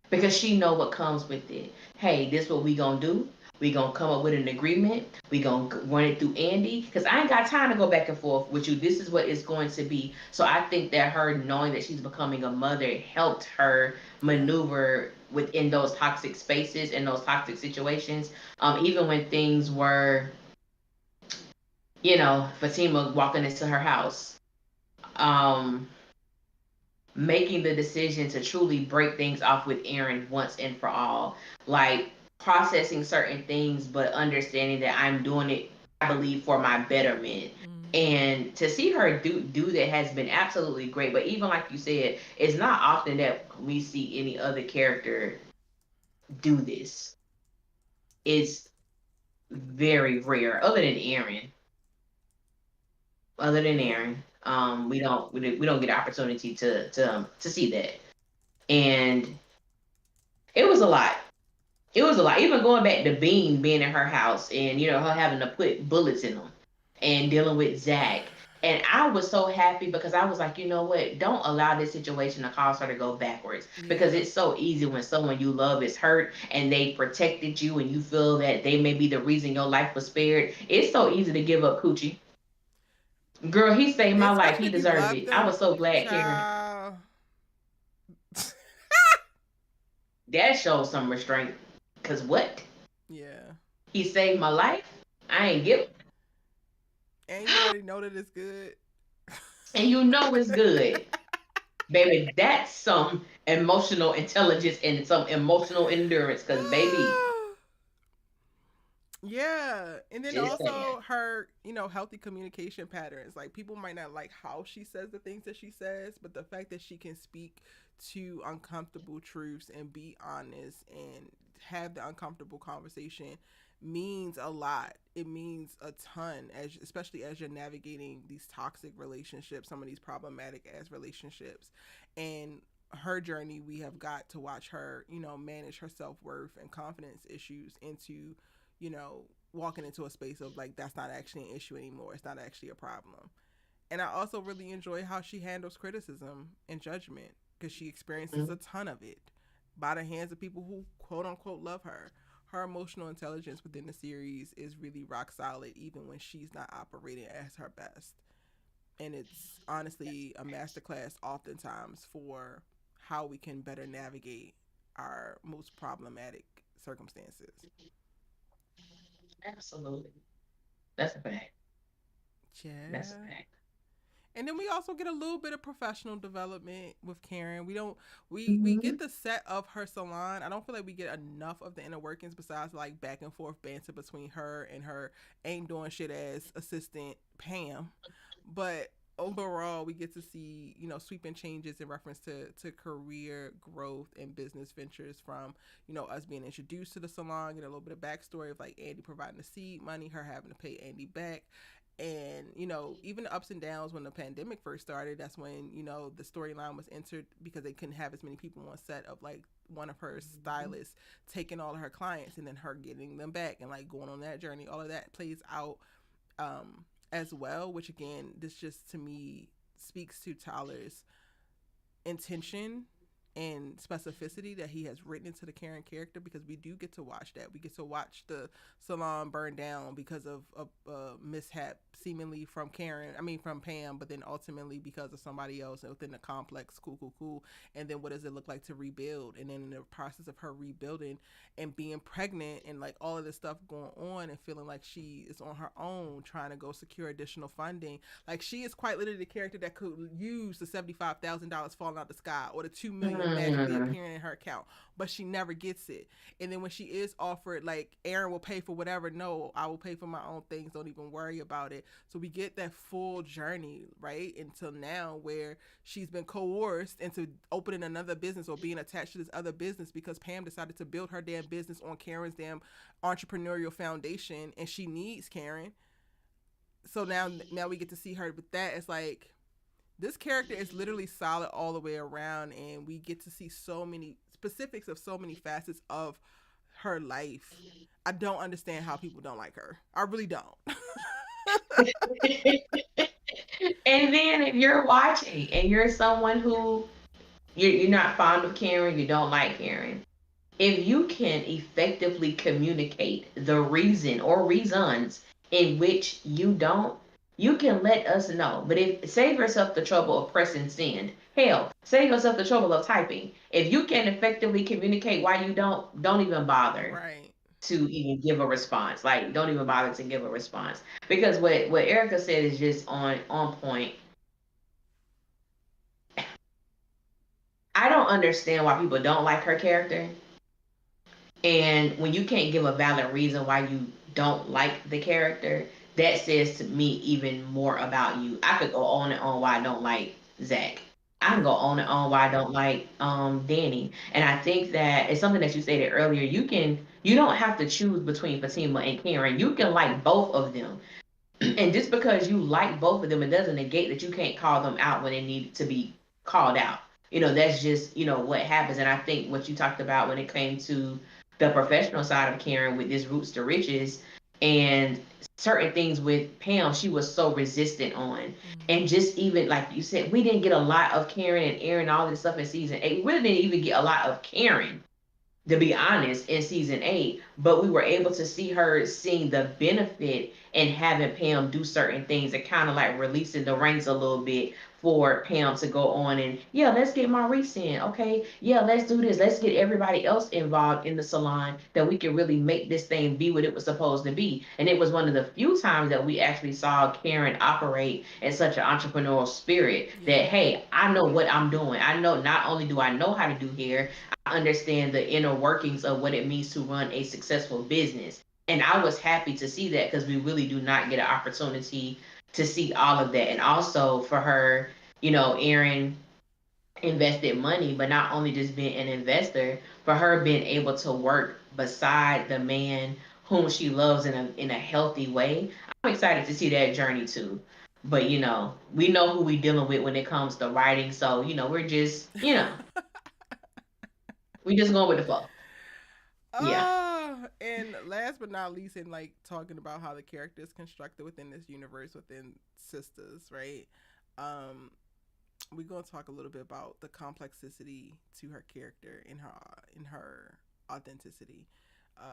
because she know what comes with it. Hey, this what we gonna do. We gonna come up with an agreement. We gonna run it through Andy because I ain't got time to go back and forth with you. This is what it's going to be. So I think that her knowing that she's becoming a mother helped her Yeah. maneuver within those toxic spaces and those toxic situations. Even when things were, Fatima walking into her house. Um, Making the decision to truly break things off with Aaron once and for all. Like processing certain things, but understanding that I'm doing it, I believe, for my betterment. And to see her do that has been absolutely great. But even like you said, it's not often that we see any other character do this. It's very rare, other than Yeah. Aaron. We don't get opportunity to see that. And it was a lot. It was a lot. Even going back to Bean being in her house and her having to put bullets in them and dealing with Zach. And I was so happy because I was like, you know what? Don't allow this situation to cause her to go backwards because Yeah. it's so easy when someone you love is hurt and they protected you and you feel that they may be the reason your life was spared. It's so easy to give up coochie. Girl, he saved my life. Especially He if you deserved love it. I them, was so glad, Karen. child. That shows some restraint. Cause what? Yeah. He saved my life. I ain't give. And you already know that it's good. And you know it's good. Baby, that's some emotional intelligence and some emotional endurance. Cause baby, Yeah, and then just saying. also her, healthy communication patterns. Like people might not like how she says the things that she says, but the fact that she can speak to uncomfortable truths and be honest and have the uncomfortable conversation means a lot. It means a ton, as especially as you're navigating these toxic relationships, some of these problematic ass relationships, and her journey. We have got to watch her, manage her self worth and confidence issues into walking into a space of like that's not actually an issue anymore. It's not actually a problem. And I also really enjoy how she handles criticism and judgment because she experiences a ton of it by the hands of people who quote unquote love her. Her emotional intelligence within the series is really rock solid, even when she's not operating as her best. And it's honestly a masterclass, oftentimes, for how we can better navigate our most problematic circumstances. Absolutely. That's a fact. That's a Yeah. fact. And then we also get a little bit of professional development with Karen. We don't we Mm-hmm. get the set of her salon. I don't feel like we get enough of the inner workings besides like back and forth banter between her and her ain't doing shit as assistant Pam. But overall we get to see, sweeping changes in reference to career growth and business ventures from, us being introduced to the salon, get a little bit of backstory of like Andy providing the seed money, her having to pay Andy back, and even the ups and downs when the pandemic first started. That's when the storyline was entered because they couldn't have as many people on set of like one of her stylists taking all of her clients and then her getting them back and like going on that journey. All of that plays out as well, which again, this just to me speaks to Tyler's intention and specificity that he has written into the Karen character, because we do get to watch that. We get to watch the salon burn down because of a mishap seemingly from Karen, I mean from Pam, but then ultimately because of somebody else within the complex. Cool, cool, cool. And then what does it look like to rebuild? And then in the process of her rebuilding and being pregnant and like all of this stuff going on and feeling like she is on her own trying to go secure additional funding. Like she is quite literally the character that could use the $75,000 falling out the sky or the 2 million magically Mm-hmm. appearing in her account, but she never gets it. And then when she is offered, like Aaron will pay for whatever, no, I will pay for my own things. Don't even worry about it. So we get that full journey right until now, where she's been coerced into opening another business or being attached to this other business because Pam decided to build her damn business on Karen's damn entrepreneurial foundation, and she needs Karen. So now we get to see her with that. It's like this character is literally solid all the way around, and we get to see so many specifics of so many facets of her life. I don't understand how people don't like her. I really don't. And then if you're watching and you're someone who you're not fond of Karen, you don't like Karen, if you can effectively communicate the reason or reasons in which you don't, you can let us know. But if save yourself the trouble of pressing send. Hell, save yourself the trouble of typing. If you can effectively communicate why you don't even bother Right. to even give a response. Like don't even bother to give a response. Because what Erica said is just on point. I don't understand why people don't like her character. And when you can't give a valid reason why you don't like the character, that says to me even more about you. I could go on and on why I don't like Zach. I can go on and on why I don't like Danny. And I think that it's something that you stated earlier. You don't have to choose between Fatima and Karen. You can like both of them. And just because you like both of them, it doesn't negate that you can't call them out when they need to be called out. That's just, what happens. And I think what you talked about when it came to the professional side of Karen with this roots to riches and certain things with Pam, she was so resistant on. And Mm-hmm. just even like you said, we didn't get a lot of Karen and Aaron, all this stuff in season 8. We really didn't even get a lot of Karen, to be honest, in season 8. but we were able to see her seeing the benefit in having Pam do certain things and kind of like releasing the reins a little bit for Pam to go on and, yeah, let's get Maurice in. Okay, yeah, let's do this. Let's get everybody else involved in the salon that we can really make this thing be what it was supposed to be. And it was one of the few times that we actually saw Karen operate in such an entrepreneurial spirit that, Yeah. hey, I know what I'm doing. I know, not only do I know how to do hair, I understand the inner workings of what it means to run a successful business. And I was happy to see that because we really do not get an opportunity to see all of that. And also for her, Erin invested money, but not only just being an investor, for her being able to work beside the man whom she loves in a healthy way. I'm excited to see that journey too. But we know who we dealing with when it comes to writing, so we're just we just going with the flow. Yeah. And last but not least, in like talking about how the character is constructed within this universe within Sisters, right? Um, we're gonna talk a little bit about the complexity to her character in her authenticity,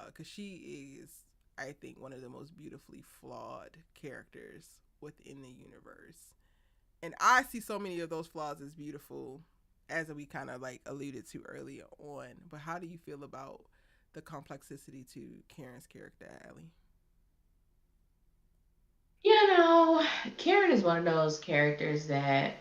because she is, I think, one of the most beautifully flawed characters within the universe, and I see so many of those flaws as beautiful, as we kind of like alluded to earlier on. But how do you feel about the complexity to Karen's character, Allie? You know, Karen is one of those characters that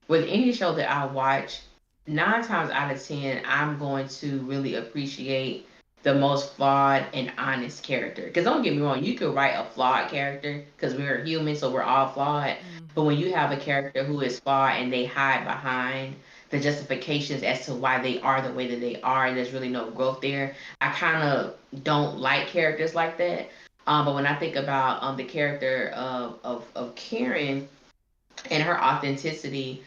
with any show that I watch, 9 times out of 10, I'm going to really appreciate the most flawed and honest character. Because don't get me wrong, you could write a flawed character because we're human, so we're all flawed. But when Mm-hmm. you have a character who is flawed and they hide behind the justifications as to why they are the way that they are, and there's really no growth there, I kind of don't like characters like that. But when I think about the character of Karen and her authenticity,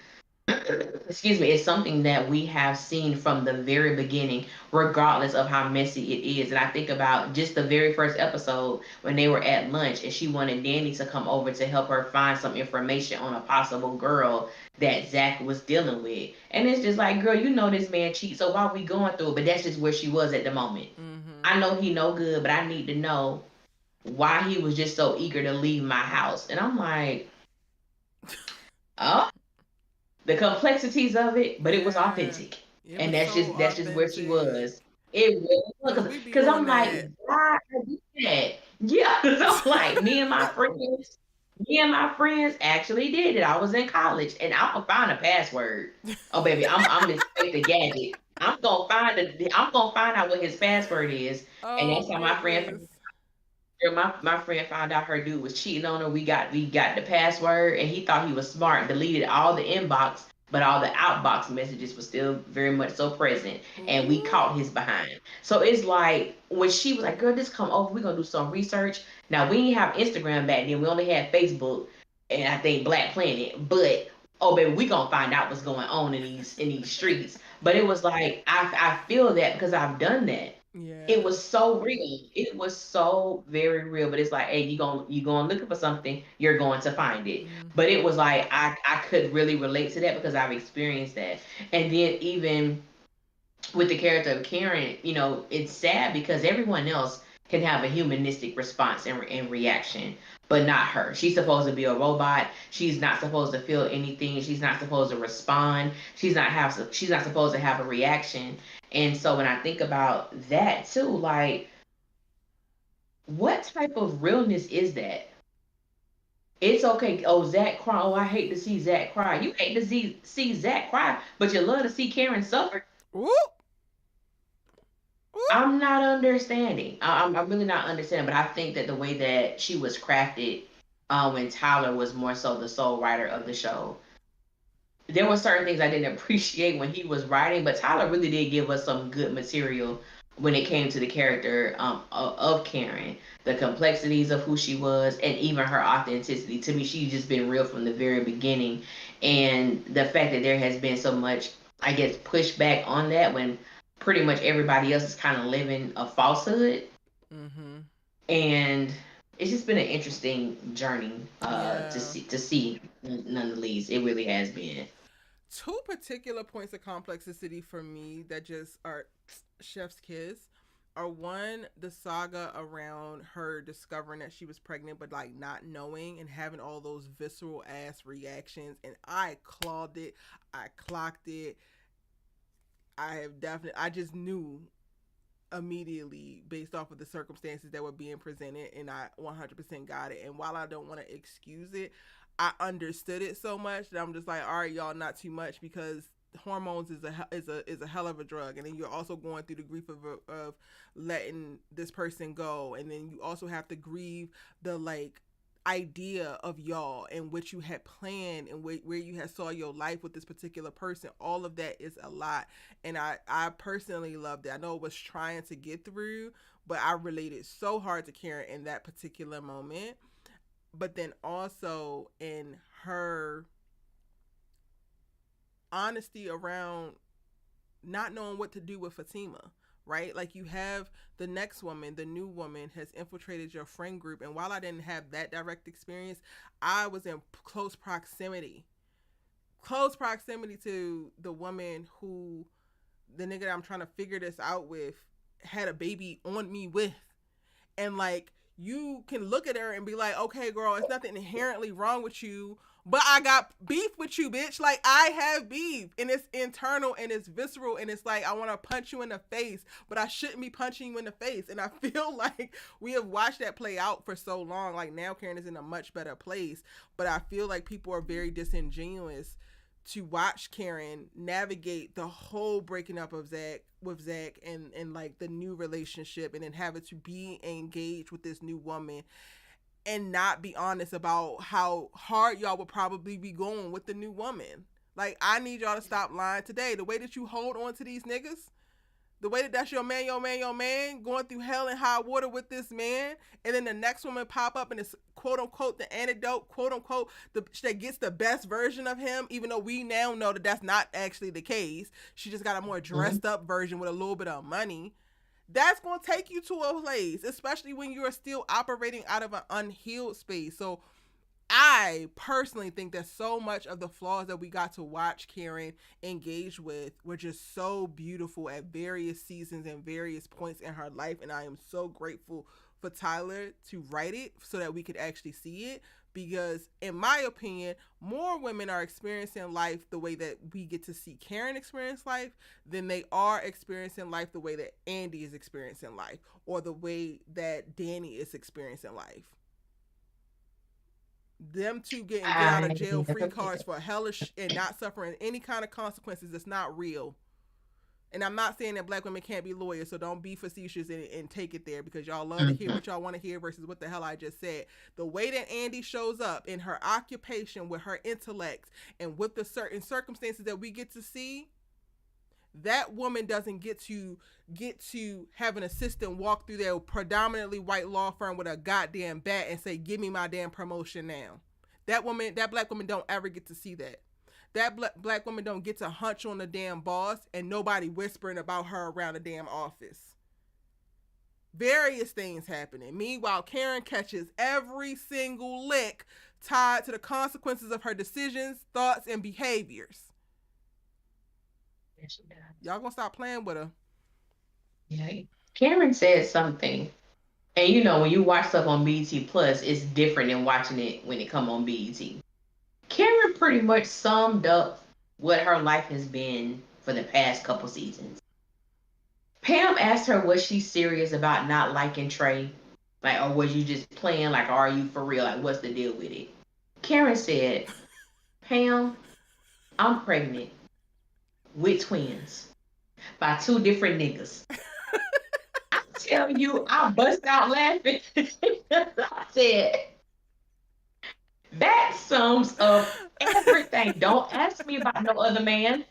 excuse me, it's something that we have seen from the very beginning, regardless of how messy it is. And I think about just the very first episode when they were at lunch and she wanted Danny to come over to help her find some information on a possible girl that Zach was dealing with. And it's just like, girl, you know this man cheats, so why are we going through it? But that's just where she was at the moment. Mm-hmm. I know he no good, but I need to know why he was just so eager to leave my house. And I'm like, oh, the complexities of it, but it was Yeah, authentic. it And was that's so just where she authentic. was. It really Cause was we be because on I'm like, that. why I do that? Yeah, because I'm like, me and my friends actually did it. I was in college, and I'm gonna find a password. Oh baby, I'm Inspector Gadget. I'm gonna find out what his password is, and Oh that's how my friend goodness. Girl, my friend found out her dude was cheating on her. We got the password, and he thought he was smart. Deleted all the inbox, but all the outbox messages were still very much so present, and we Ooh. caught his behind. So it's like when she was like, "Girl, just come over. We're gonna do some research." Now we didn't have Instagram back then. We only had Facebook, and I think Black Planet. But oh baby, we gonna find out what's going on in these streets. But it was like I feel that because I've done that. It Yeah. was so real. It was so very real. But it's like, hey, you going looking for something, you're going to find it. But it Mm-hmm. was like I could really relate to that because I've experienced that. And then even with the character of Karen, it's sad because everyone else can have a humanistic response and reaction, but not her. She's supposed to be a robot. She's not supposed to feel anything. She's not supposed to respond. She's not supposed to have a reaction. And so when I think about that too, like what type of realness is that? It's okay. Oh, Zach cry. Oh, I hate to see Zach cry. You hate to see Zach cry, but you love to see Karen suffer. Ooh. Ooh. I'm not understanding. I'm really not understanding. But I think that the way that she was crafted, when Tyler was more so the sole writer of the show, there were certain things I didn't appreciate when he was writing. But Tyler really did give us some good material when it came to the character of Karen, the complexities of who she was, and even her authenticity. To me, she's just been real from the very beginning, and the fact that there has been so much, I guess, pushback on that when pretty much everybody else is kind of living a falsehood. Mm-hmm. And it's just been an interesting journey to Yeah. see none the least. It really has been. Two particular points of complexity for me that just are chef's kiss. are one, the saga around her discovering that she was pregnant but like not knowing and having all those visceral ass reactions, and I clawed it, I clocked it. I just knew immediately based off of the circumstances that were being presented, and I 100% got it. And while I don't want to excuse it, I understood it so much that I'm just like, all right, y'all, not too much, because hormones is a hell of a drug, and then you're also going through the grief of letting this person go, and then you also have to grieve the like idea of y'all and what you had planned and where you had saw your life with this particular person. All of that is a lot, and I personally loved it. I know it was trying to get through, but I related so hard to Karen in that particular moment. But then also in her honesty around not knowing what to do with Fatima, right? Like, you have the next woman, the new woman has infiltrated your friend group. And while I didn't have that direct experience, I was in close proximity to the woman who the nigga that I'm trying to figure this out with had a baby on me with. And like, you can look at her and be like, okay, girl, it's nothing inherently wrong with you, but I got beef with you, bitch. Like, I have beef, and it's internal and it's visceral, and it's like, I want to punch you in the face, but I shouldn't be punching you in the face. And I feel like we have watched that play out for so long. Like, now Karen is in a much better place, but I feel like people are very disingenuous to watch Karen navigate the whole breaking up of Zach and like the new relationship, and then having to be engaged with this new woman and not be honest about how hard y'all would probably be going with the new woman. Like, I need y'all to stop lying today. The way that you hold on to these niggas, the way that that's your man, going through hell and high water with this man, and then the next woman pop up and it's quote unquote the antidote, quote unquote that gets the best version of him, even though we now know that that's not actually the case. She just got a more dressed up version with a little bit of money. That's going to take you to a place, especially when you are still operating out of an unhealed space. So I personally think that so much of the flaws that we got to watch Karen engage with were just so beautiful at various seasons and various points in her life. And I am so grateful for Tyler to write it so that we could actually see it. Because in my opinion, more women are experiencing life the way that we get to see Karen experience life than they are experiencing life the way that Andy is experiencing life, or the way that Danny is experiencing life. Them two getting get out of jail free cards for hellish and not suffering any kind of consequences is not real. And I'm not saying that black women can't be lawyers, so don't be facetious and take it there, because y'all love to hear what y'all want to hear versus what the hell I just said. The way that Andy shows up in her occupation with her intellect and with the certain circumstances that we get to see, that woman doesn't get to have an assistant walk through their predominantly white law firm with a goddamn bat and say, give me my damn promotion now. That black woman don't ever get to see that. That black woman don't get to hunch on the damn boss and nobody whispering about her around the damn office. Various things happening. Meanwhile, Karen catches every single lick tied to the consequences of her decisions, thoughts, and behaviors. Yes, she does. Y'all gonna stop playing with her. Yeah. Karen said something. And you know, when you watch stuff on BET Plus, it's different than watching it when it come on BET. Karen pretty much summed up what her life has been for the past couple seasons. Pam asked her, was she serious about not liking Trey? Like, or was you just playing? Like, are you for real? Like, what's the deal with it? Karen said, Pam, I'm pregnant with twins by two different niggas. I tell you, I bust out laughing. I said, that sums up everything. Don't ask me about no other man.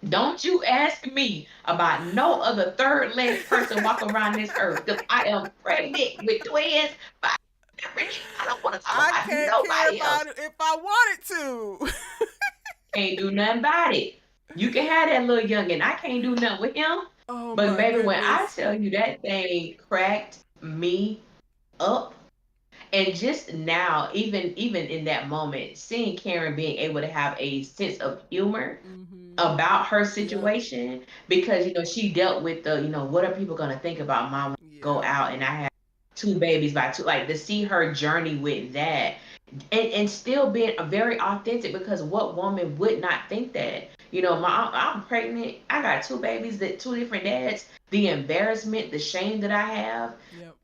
Don't you ask me about no other third leg person walking around this earth, because I am pregnant with twins. I don't want to talk about nobody else. It if I wanted to. Can't do nothing about it. You can have that little youngin'. I can't do nothing with him. Oh, but baby, goodness. when I tell you that thing cracked me up, And just now, even in that moment, seeing Karen being able to have a sense of humor Mm-hmm. about her Yep. situation, because she dealt with the, what are people going to think about mom when I go Yeah. out and I have two babies by two, like, to see her journey with that, and still being a very authentic, because what woman would not think that, I'm pregnant, I got two babies, that two different dads, the embarrassment, the shame that I have. Yep.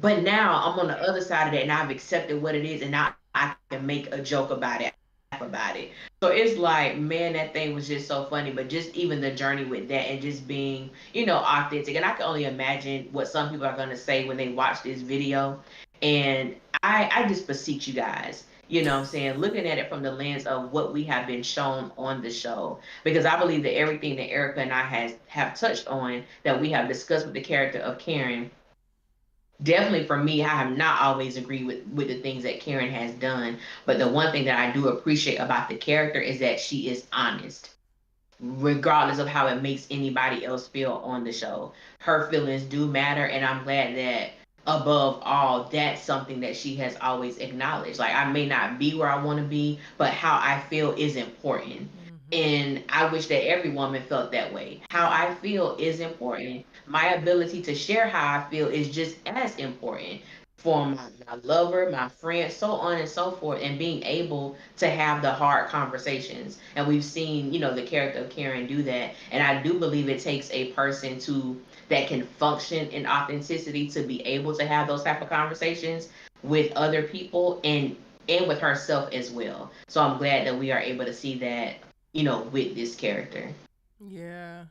But now I'm on the other side of that, and I've accepted what it is, and now I can make a joke about it, laugh about it. So it's like, man, that thing was just so funny. But just even the journey with that, and just being, authentic. And I can only imagine what some people are gonna say when they watch this video. And I just beseech you guys, what I'm saying, looking at it from the lens of what we have been shown on the show, because I believe that everything that Erica and I have touched on, that we have discussed with the character of Karen, definitely for me, I have not always agreed with the things that Karen has done. But the one thing that I do appreciate about the character is that she is honest, regardless of how it makes anybody else feel on the show. Her feelings do matter, and I'm glad that above all, that's something that she has always acknowledged. Like, I may not be where I want to be, but how I feel is important. Mm-hmm. And I wish that every woman felt that way. How Yeah. I feel is important. My ability to share how I feel is just as important for my lover, my friend, so on and so forth, and being able to have the hard conversations. And we've seen, the character of Karen do that. And I do believe it takes a person to that can function in authenticity to be able to have those type of conversations with other people, and with herself as well. So I'm glad that we are able to see that, with this character. Yeah.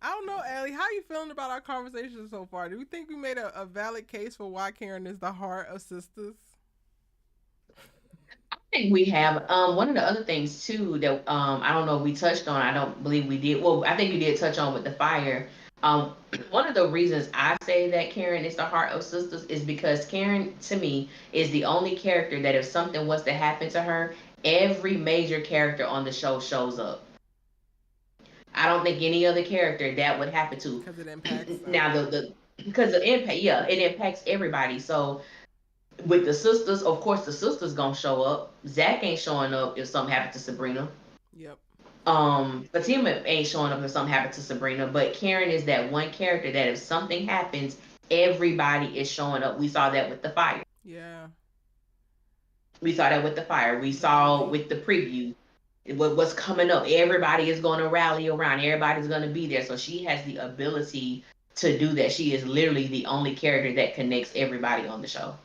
I don't know, Ellie. How you feeling about our conversation so far? Do you think we made a valid case for why Karen is the heart of Sisters? I think we have, one of the other things too that, I don't know if we touched on. I don't believe we did. Well, I think you did touch on with the fire. Um, One of the reasons I say that Karen is the heart of Sisters is because Karen, to me, is the only character that if something was to happen to her, every major character on the show shows up. I don't think any other character that would happen to. Because it impacts them. Now the because the impact, yeah, it impacts everybody. So with the sisters, of course, the sisters gonna show up. Zach ain't showing up if something happened to Sabrina. Yep. Fatima ain't showing up if something happened to Sabrina. But Karen is that one character that if something happens, everybody is showing up. We saw that with the fire. Yeah. We saw that with the fire. We saw Literally. with the preview what's coming up. Everybody is going to rally around. Everybody's going to be there. So she has the ability to do that. She is literally the only character that connects everybody on the show.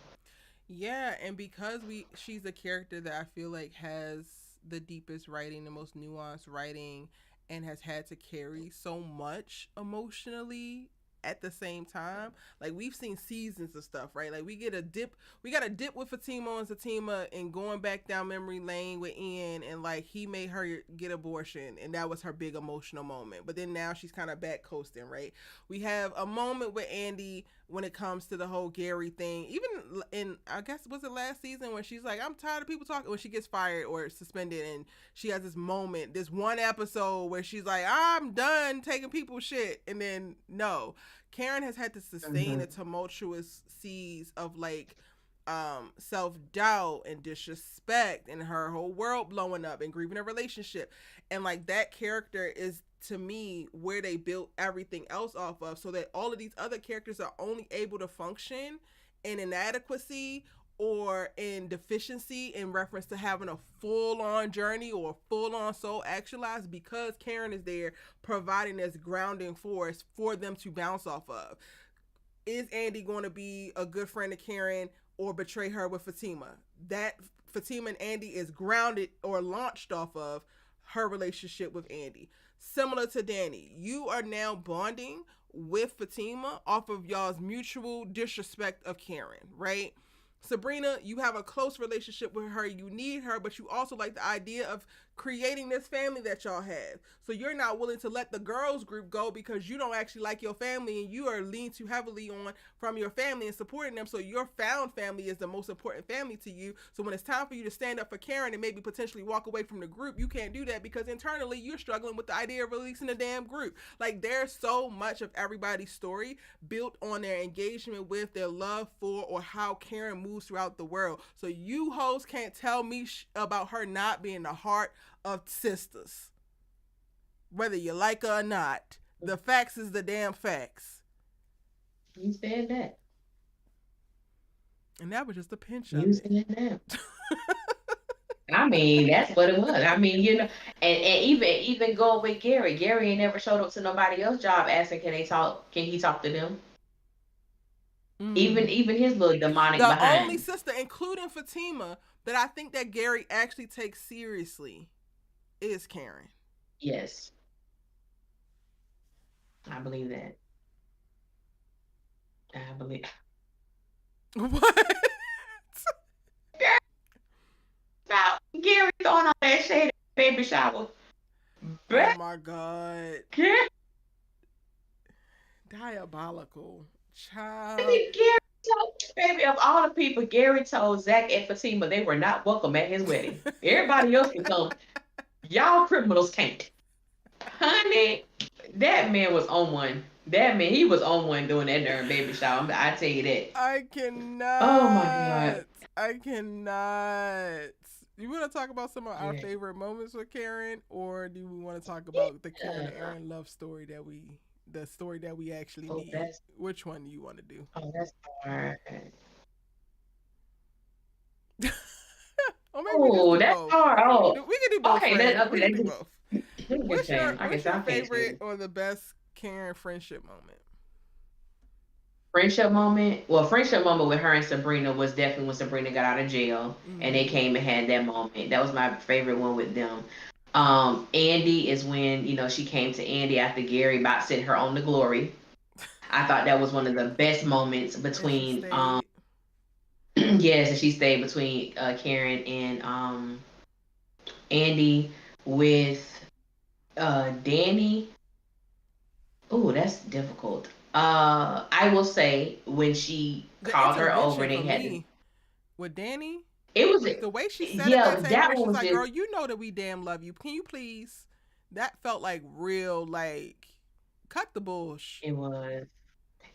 Yeah, and because she's a character that I feel like has the deepest writing, the most nuanced writing, and has had to carry so much emotionally at the same time. Like, we've seen seasons of stuff, right? Like, we got a dip with Fatima and going back down memory lane with Ian, and like he made her get abortion, and that was her big emotional moment. But then now she's kind of back coasting, right? We have a moment with Andy when it comes to the whole Gary thing. Even in, I guess, was it last season, when she's like, I'm tired of people talking, when she gets fired or suspended, and she has this moment, this one episode where she's like, I'm done taking people's shit. And then, no. Karen has had to sustain Mm-hmm. a tumultuous seas of like self-doubt and disrespect, and her whole world blowing up, and grieving a relationship. And like, that character is, to me, where they built everything else off of, so that all of these other characters are only able to function in inadequacy or in deficiency in reference to having a full-on journey or full-on soul actualized, because Karen is there providing this grounding force for them to bounce off of. Is Andy going to be a good friend to Karen or betray her with Fatima? That Fatima and Andy is grounded or launched off of her relationship with Andy. Similar to Danny, you are now bonding with Fatima off of y'all's mutual disrespect of Karen, right? Sabrina, you have a close relationship with her. You need her, but you also like the idea of creating this family that y'all have. So you're not willing to let the girls group go because you don't actually like your family and you are leaned too heavily on from your family and supporting them. So your found family is the most important family to you. So when it's time for you to stand up for Karen and maybe potentially walk away from the group, you can't do that because internally you're struggling with the idea of releasing the damn group. Like there's so much of everybody's story built on their engagement with, their love for, or how Karen moves throughout the world. So you hoes can't tell me about her not being the heart of Sistas. Whether you like her or not, the facts is the damn facts. You said that. And that was just a pinch of You it. said that. I mean, that's what it was. I mean, and even going with Gary. Gary ain't never showed up to nobody else's job asking, can he talk to them? Even his little demonic The only behind. sister, including Fatima, that I think that Gary actually takes seriously is Karen. Yes. I believe that. I believe. What? About Gary throwing all that shade at the baby shower. Oh my God. Gary, Diabolical. I Child. think Gary told, baby, of all the people, Gary told Zach and Fatima they were not welcome at his wedding. Everybody else can come. Y'all criminals can't. Honey, that man was on one. That man, he was on one doing that during baby shower. I tell you that. I Oh my God. cannot. I cannot. You want to talk about some of our Yeah. favorite moments with Karen, or do we want to talk about the Karen and Aaron love story the story that we actually need? Which one do you want to do? Oh, that's hard. Or maybe we just Oh, do that's both. hard. Oh, We can do both. okay. Friend. We can That's do both. What's your I'm favorite or the best Karen friendship moment? friendship moment. Well, friendship moment with her and Sabrina was definitely when Sabrina got out of jail and they came and had that moment. That was my favorite one with them. Andy is when she came to Andy after Gary about sent her on to glory. I thought that was one of the best moments And she between stayed. yes, and she stayed between Karen and Andy with Danny. Oh, that's difficult. I will say when she The called her over intervention and they for had to, me with Danny, it was the way she sat at yeah, that table that and one she's was like, just "Girl, you know that we damn love you. Can you please?" That felt like real, like cut the bullsh. it was.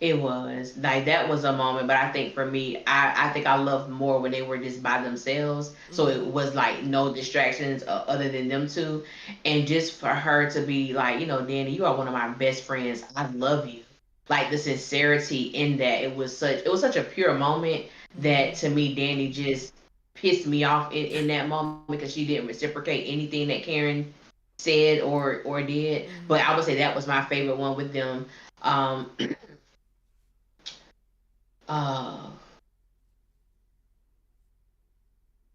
It was like that was a moment, but I think for me, I think I loved more when they were just by themselves. So it was like no distractions other than them two, and just for her to be like, Danny, you are one of my best friends. I love you. Like the sincerity in that, it was such a pure moment that to me, Danny just pissed me off in that moment because she didn't reciprocate anything that Karen said or did. But I would say that was my favorite one with them. Um, uh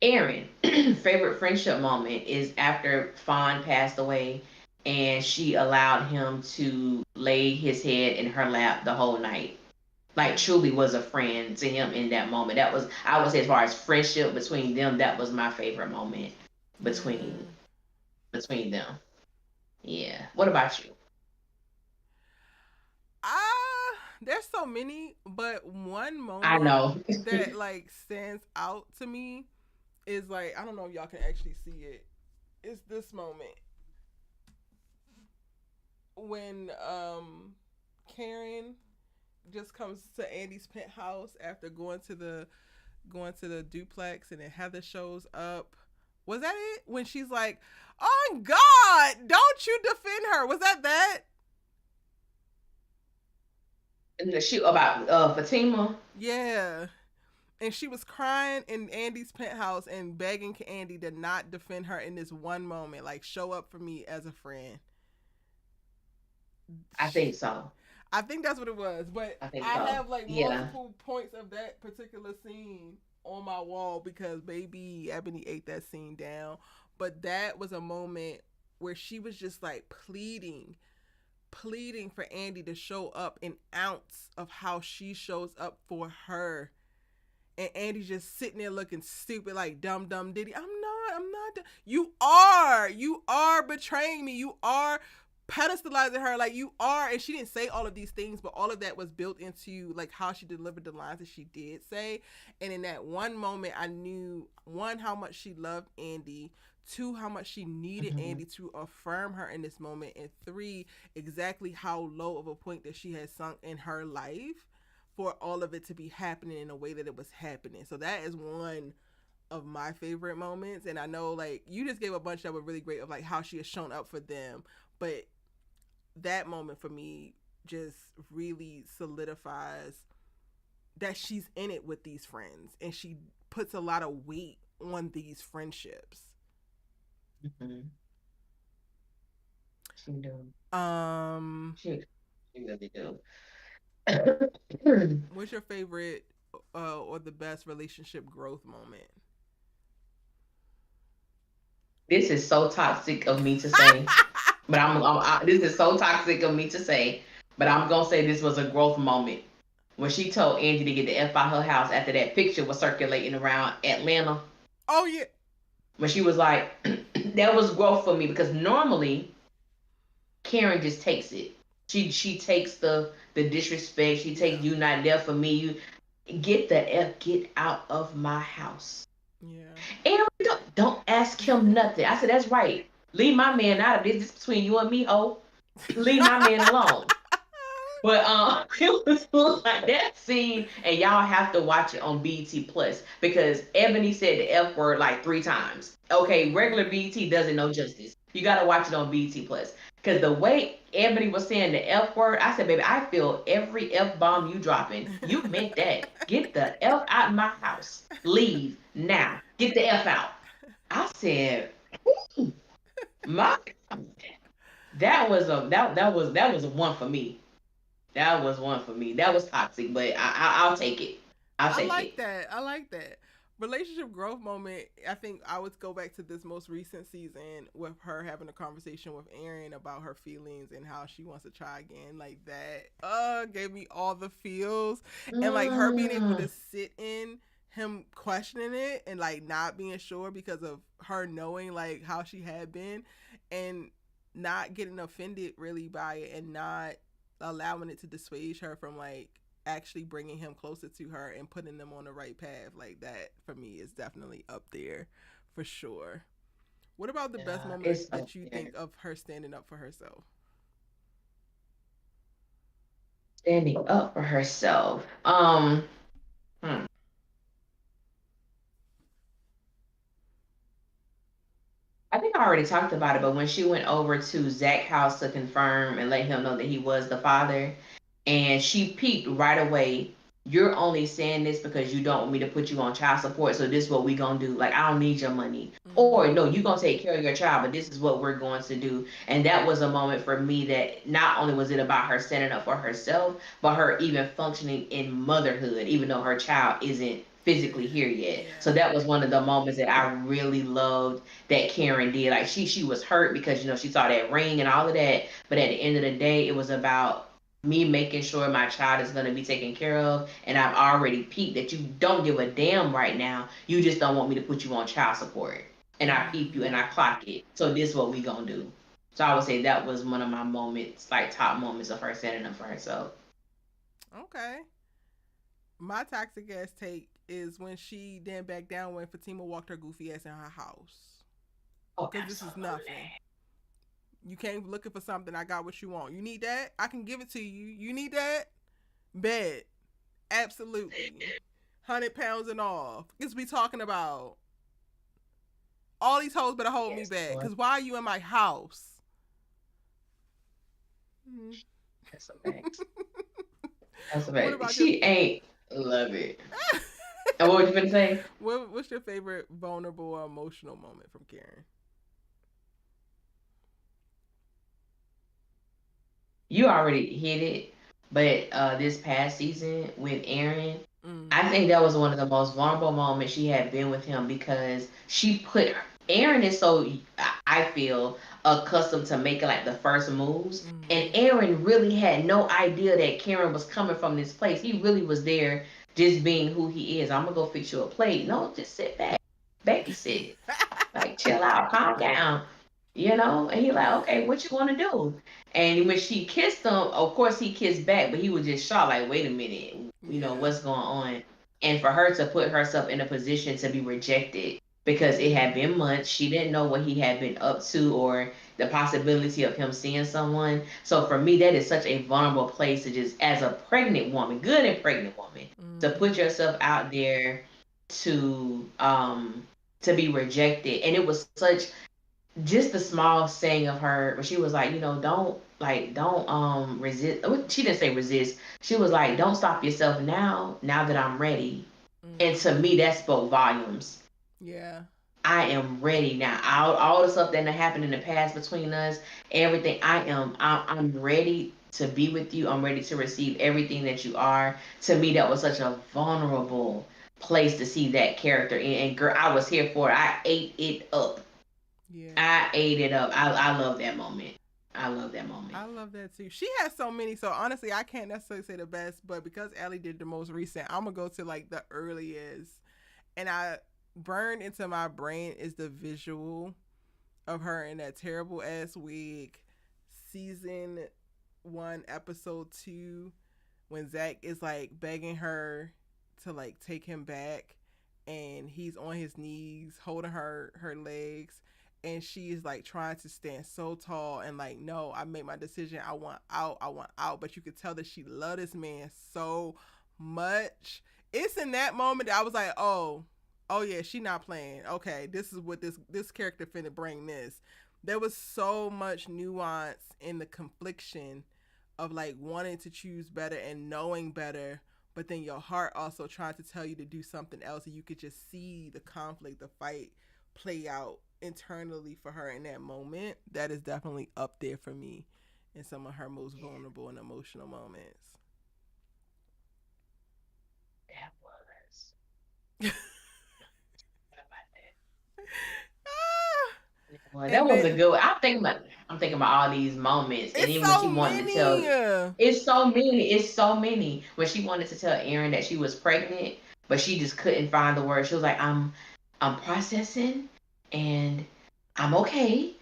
Aaron, favorite friendship moment is after Fawn passed away and she allowed him to lay his head in her lap the whole night. Like truly was a friend to him in that moment. That was, I would say, as far as friendship between them, that was my favorite moment between Yeah. between them. Yeah. What about you? There's so many, but one I moment know. that like stands out to me is like, I don't know if y'all can actually see it. It's this moment when Karen just comes to Andy's penthouse after going to the duplex, and then Heather shows up. Was that it? When she's like, "Oh God, don't you defend her." Was that? And the shoot about Fatima. Yeah. And she was crying in Andy's penthouse and begging Andy to not defend her in this one moment, like show up for me as a friend. I think so. I think that's what it was, but I think I so. have like Yeah. multiple points of that particular scene on my wall because baby Ebony ate that scene down. But that was a moment where she was just like pleading for Andy to show up an ounce of how she shows up for her. And Andy's just sitting there looking stupid like dumb diddy. I'm not. I'm not. You are. You are betraying me. You are pedestalizing her like you are. And she didn't say all of these things, but all of that was built into like how she delivered the lines that she did say. And in that one moment, I knew, one, how much she loved Andy, two, how much she needed Mm-hmm. Andy to affirm her in this moment, and three, exactly how low of a point that she had sunk in her life for all of it to be happening in a way that it was happening. So that is one of my favorite moments. And I know like you just gave a bunch that were really great of like how she has shown up for them, but that moment for me just really solidifies that she's in it with these friends and she puts a lot of weight on these friendships. Mm-hmm. She do. Um, She really do. what's your favorite or the best relationship growth moment? This is so toxic of me to say, but this is so toxic of me to say, but I'm gonna say this was a growth moment when she told Angie to get the F out her house after that picture was circulating around Atlanta. Oh yeah. When she was like, that was growth for me because normally Karen just takes it. She takes the disrespect. She takes Yeah. you not there for me. You get the F, get out of my house. Yeah. And don't ask him nothing. I said, that's right. Leave my man out of this. This is between you and me, ho. Leave my man alone. But it was like that scene, and y'all have to watch it on BET Plus because Ebony said the F word like 3 times. Okay, regular BET doesn't know justice. You gotta watch it on BET Plus because the way Ebony was saying the F word, I said, baby, I feel every F bomb you dropping. You meant that. Get the F out my house. Leave now. Get the F out. I said, ooh, my that was a one for me. That was one for me. That was toxic, but I'll take it. I'll I take like it. that. I like that. Relationship growth moment. I think I would go back to this most recent season with her having a conversation with Aaron about her feelings and how she wants to try again. Like that, gave me all the feels. And like her being able Mm, to sit in him questioning it and like not being sure because of her knowing like how she had been and not getting offended really by it and not allowing it to dissuade her from like actually bringing him closer to her and putting them on the right path. Like that for me is definitely up there for sure. What about the best yeah, moment it's up that you there. think of her standing up for herself? Standing up for herself. Hmm. I think I already talked about it, but when she went over to Zach's house to confirm and let him know that he was the father, and she peeped right away. You're only saying this because you don't want me to put you on child support, so this is what we gonna do. Like I don't need your money, or Mm-hmm. no, you gonna take care of your child, but this is what we're going to do. And that was a moment for me that not only was it about her standing up for herself, but her even functioning in motherhood, even though her child isn't physically here yet. So Yeah. that was one of the moments that I really loved that Karen did. Like she was hurt because she saw that ring and all of that, but at the end of the day, it was about me making sure my child is going to be taken care of. And I've already peeped that you don't give a damn right now. You just don't want me to put you on child support. And I peep you and Mm-hmm. I clock it. So this is what we going to do. So I would say that was one of my moments, like top moments of her standing up for herself. Okay. My toxic ass take is when she didn't back down when Fatima walked her goofy ass in her house. Oh, Because this is nothing. absolutely. You came looking for something. I got what you want. You need that? I can give it to you. You need that? Bet. Absolutely. 100 pounds and all. Because we talking about all these hoes better hold me Yes, back. Lord. Because why are you in my house? Mm. That's a fact. That's a What fact. about your She ain't love it. And what was you gonna say? what's your favorite vulnerable or emotional moment from Karen? You already hit it, but this past season with Aaron, I Mm. think that was one of the most vulnerable moments she had been with him because she put Aaron is so I feel accustomed to making like the first moves, and Mm. Aaron really had no idea that Karen was coming from this place. He really was there just being who he is. I'm gonna go fix you a plate. No, just sit back, babysit. Like, chill out, calm down, you know? And he like, okay, what you want to do? And when she kissed him, of course he kissed back, but he was just shocked, like, wait a minute, you know, Yeah. what's going on? And for her to put herself in a position to be rejected because it had been months, she didn't know what he had been up to or the possibility of him seeing someone. So for me, that is such a vulnerable place to just, as a pregnant woman, good and pregnant woman, to put Mm-hmm. yourself out there to to be rejected. And it was such just the small saying of her where she was like, you know, don't resist. She didn't say resist. She was like, don't stop yourself now that I'm ready. And to Mm-hmm. me that spoke volumes. Yeah. I am ready now. All the stuff that happened in the past between us, everything. I'm ready to be with you. I'm ready to receive everything that you are. To me, that was such a vulnerable place to see that character in. And girl, I was here for it. I ate it up. Yeah. I ate it up. I love that moment. I love that moment. I love that too. She has so many. So honestly, I can't necessarily say the best, but because Ellie did the most recent, I'm gonna go to like the earliest. And I burned into my brain is the visual of her in that terrible ass wig, season 1, episode 2, when Zach is like begging her to like take him back, and he's on his knees holding her legs, and she is like trying to stand so tall and like, no, I made my decision, I want out, but you could tell that she loved this man so much. It's in that moment that I was like, oh yeah, she not playing. Okay, this is what this character finna bring this. There was so much nuance in the confliction of like wanting to choose better and knowing better, but then your heart also trying to tell you to do something else, and you could just see the conflict, the fight play out internally for her in that moment. That is definitely up there for me in some of her most Yeah, vulnerable and emotional moments. that was. Ah, Well, that and was a then good one. I'm thinking about all these moments, and it's even when so she wanted to many. tell, it's so many. When she wanted to tell Aaron that she was pregnant, but she just couldn't find the words. She was like, I'm processing, and I'm okay.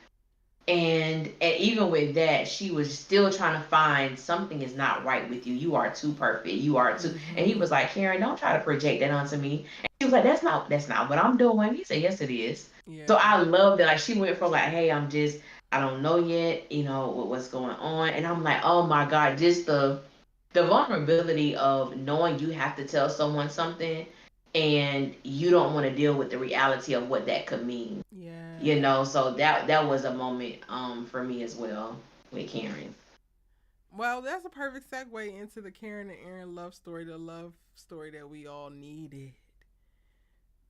And even with that, she was still trying to find something is not right with you. You are too perfect. You are too. And he Mm-hmm. was like, Karen, don't try to project that onto me. And she was like, that's not what I'm doing. He said, yes, it is. So Yeah. I love that. Like she went from like, hey, I don't know yet, you know, what's going on. And I'm like, oh my God, just the vulnerability of knowing you have to tell someone something and you don't want to deal with the reality of what that could mean, you Yeah. know. So that was a moment for me as well with Karen. Well, that's a perfect segue into the Karen and Aaron love story, the love story that we all needed.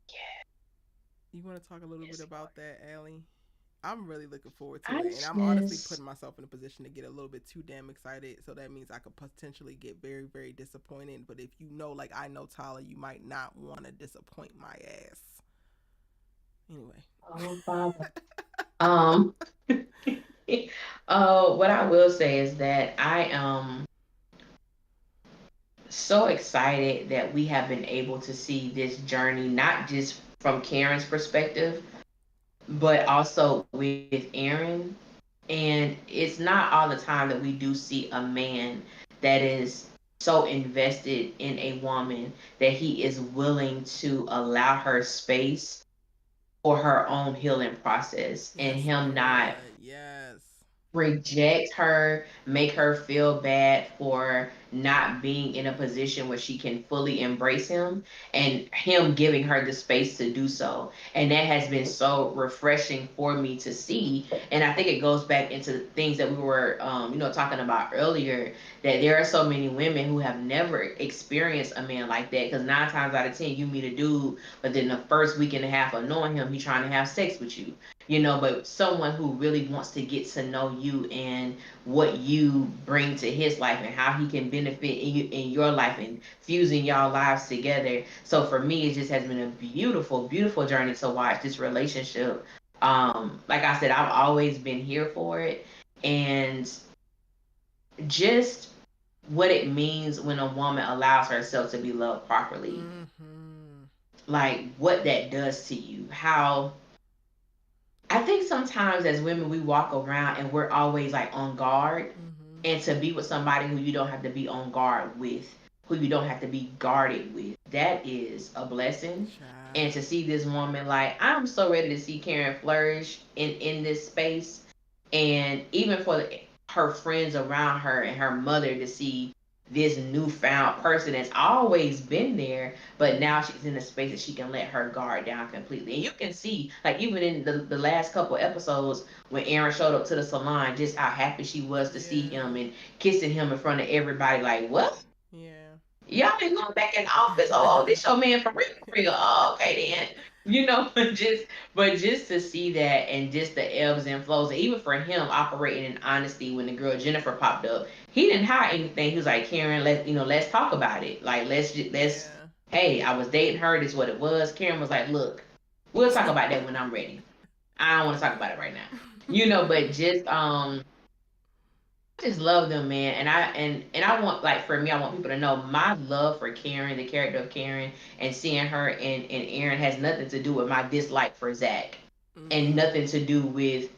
Yeah, You want to talk a little bit yes, Lord. about that, Allie? I'm really looking forward to I it. And I'm honestly just putting myself in a position to get a little bit too damn excited. So that means I could potentially get very, very disappointed. But if you know, like I know Tyler, you might not want to disappoint my ass. Anyway. oh Father. um what I will say is that I am so excited that we have been able to see this journey, not just from Karen's perspective, but also with Aaron. And it's not all the time that we do see a man that is so invested in a woman that he is willing to allow her space for her own healing process and Yes, him not Lord. Yes. reject her, make her feel bad for not being in a position where she can fully embrace him, and him giving her the space to do so. And that has been so refreshing for me to see. And I think it goes back into things that we were, talking about earlier, that there are so many women who have never experienced a man like that. Because 9 times out of 10, you meet a dude, but then the first week and a half of knowing him, he's trying to have sex with you, but someone who really wants to get to know you and what you bring to his life and how he can benefit in your life and fusing y'all lives together. So for me, it just has been a beautiful, beautiful journey to watch this relationship. Like I said, I've always been here for it, and just what it means when a woman allows herself to be loved properly, Mm-hmm. like what that does to you, how I think sometimes as women we walk around and we're always like on guard, Mm-hmm. and to be with somebody who you don't have to be on guard with, who you don't have to be guarded with, that is a blessing. And Child. to see this woman, like, I'm so ready to see Karen flourish in this space, and even for her friends around her and her mother to see this newfound person that's always been there, but now she's in a space that she can let her guard down completely. And you can see, like, even in the last couple episodes when Aaron showed up to the salon, just how happy she was to see him Yeah. and kissing him in front of everybody. Like, what? Yeah. Y'all been going back in the office? Oh, this your man for real, for real. Oh, okay then. But just to see that, and just the ebbs and flows, and even for him operating in honesty when the girl Jennifer popped up, he didn't hide anything. He was like, Karen, let's talk about it. Like, let's. Yeah. Hey, I was dating her. This is what it was. Karen was like, look, we'll talk about that when I'm ready. I don't want to talk about it right now. But just love them, man. And I want, like, for me, I want people to know my love for Karen, the character of Karen, and seeing her and Aaron has nothing to do with my dislike for Zach, and Mm-hmm. nothing to do with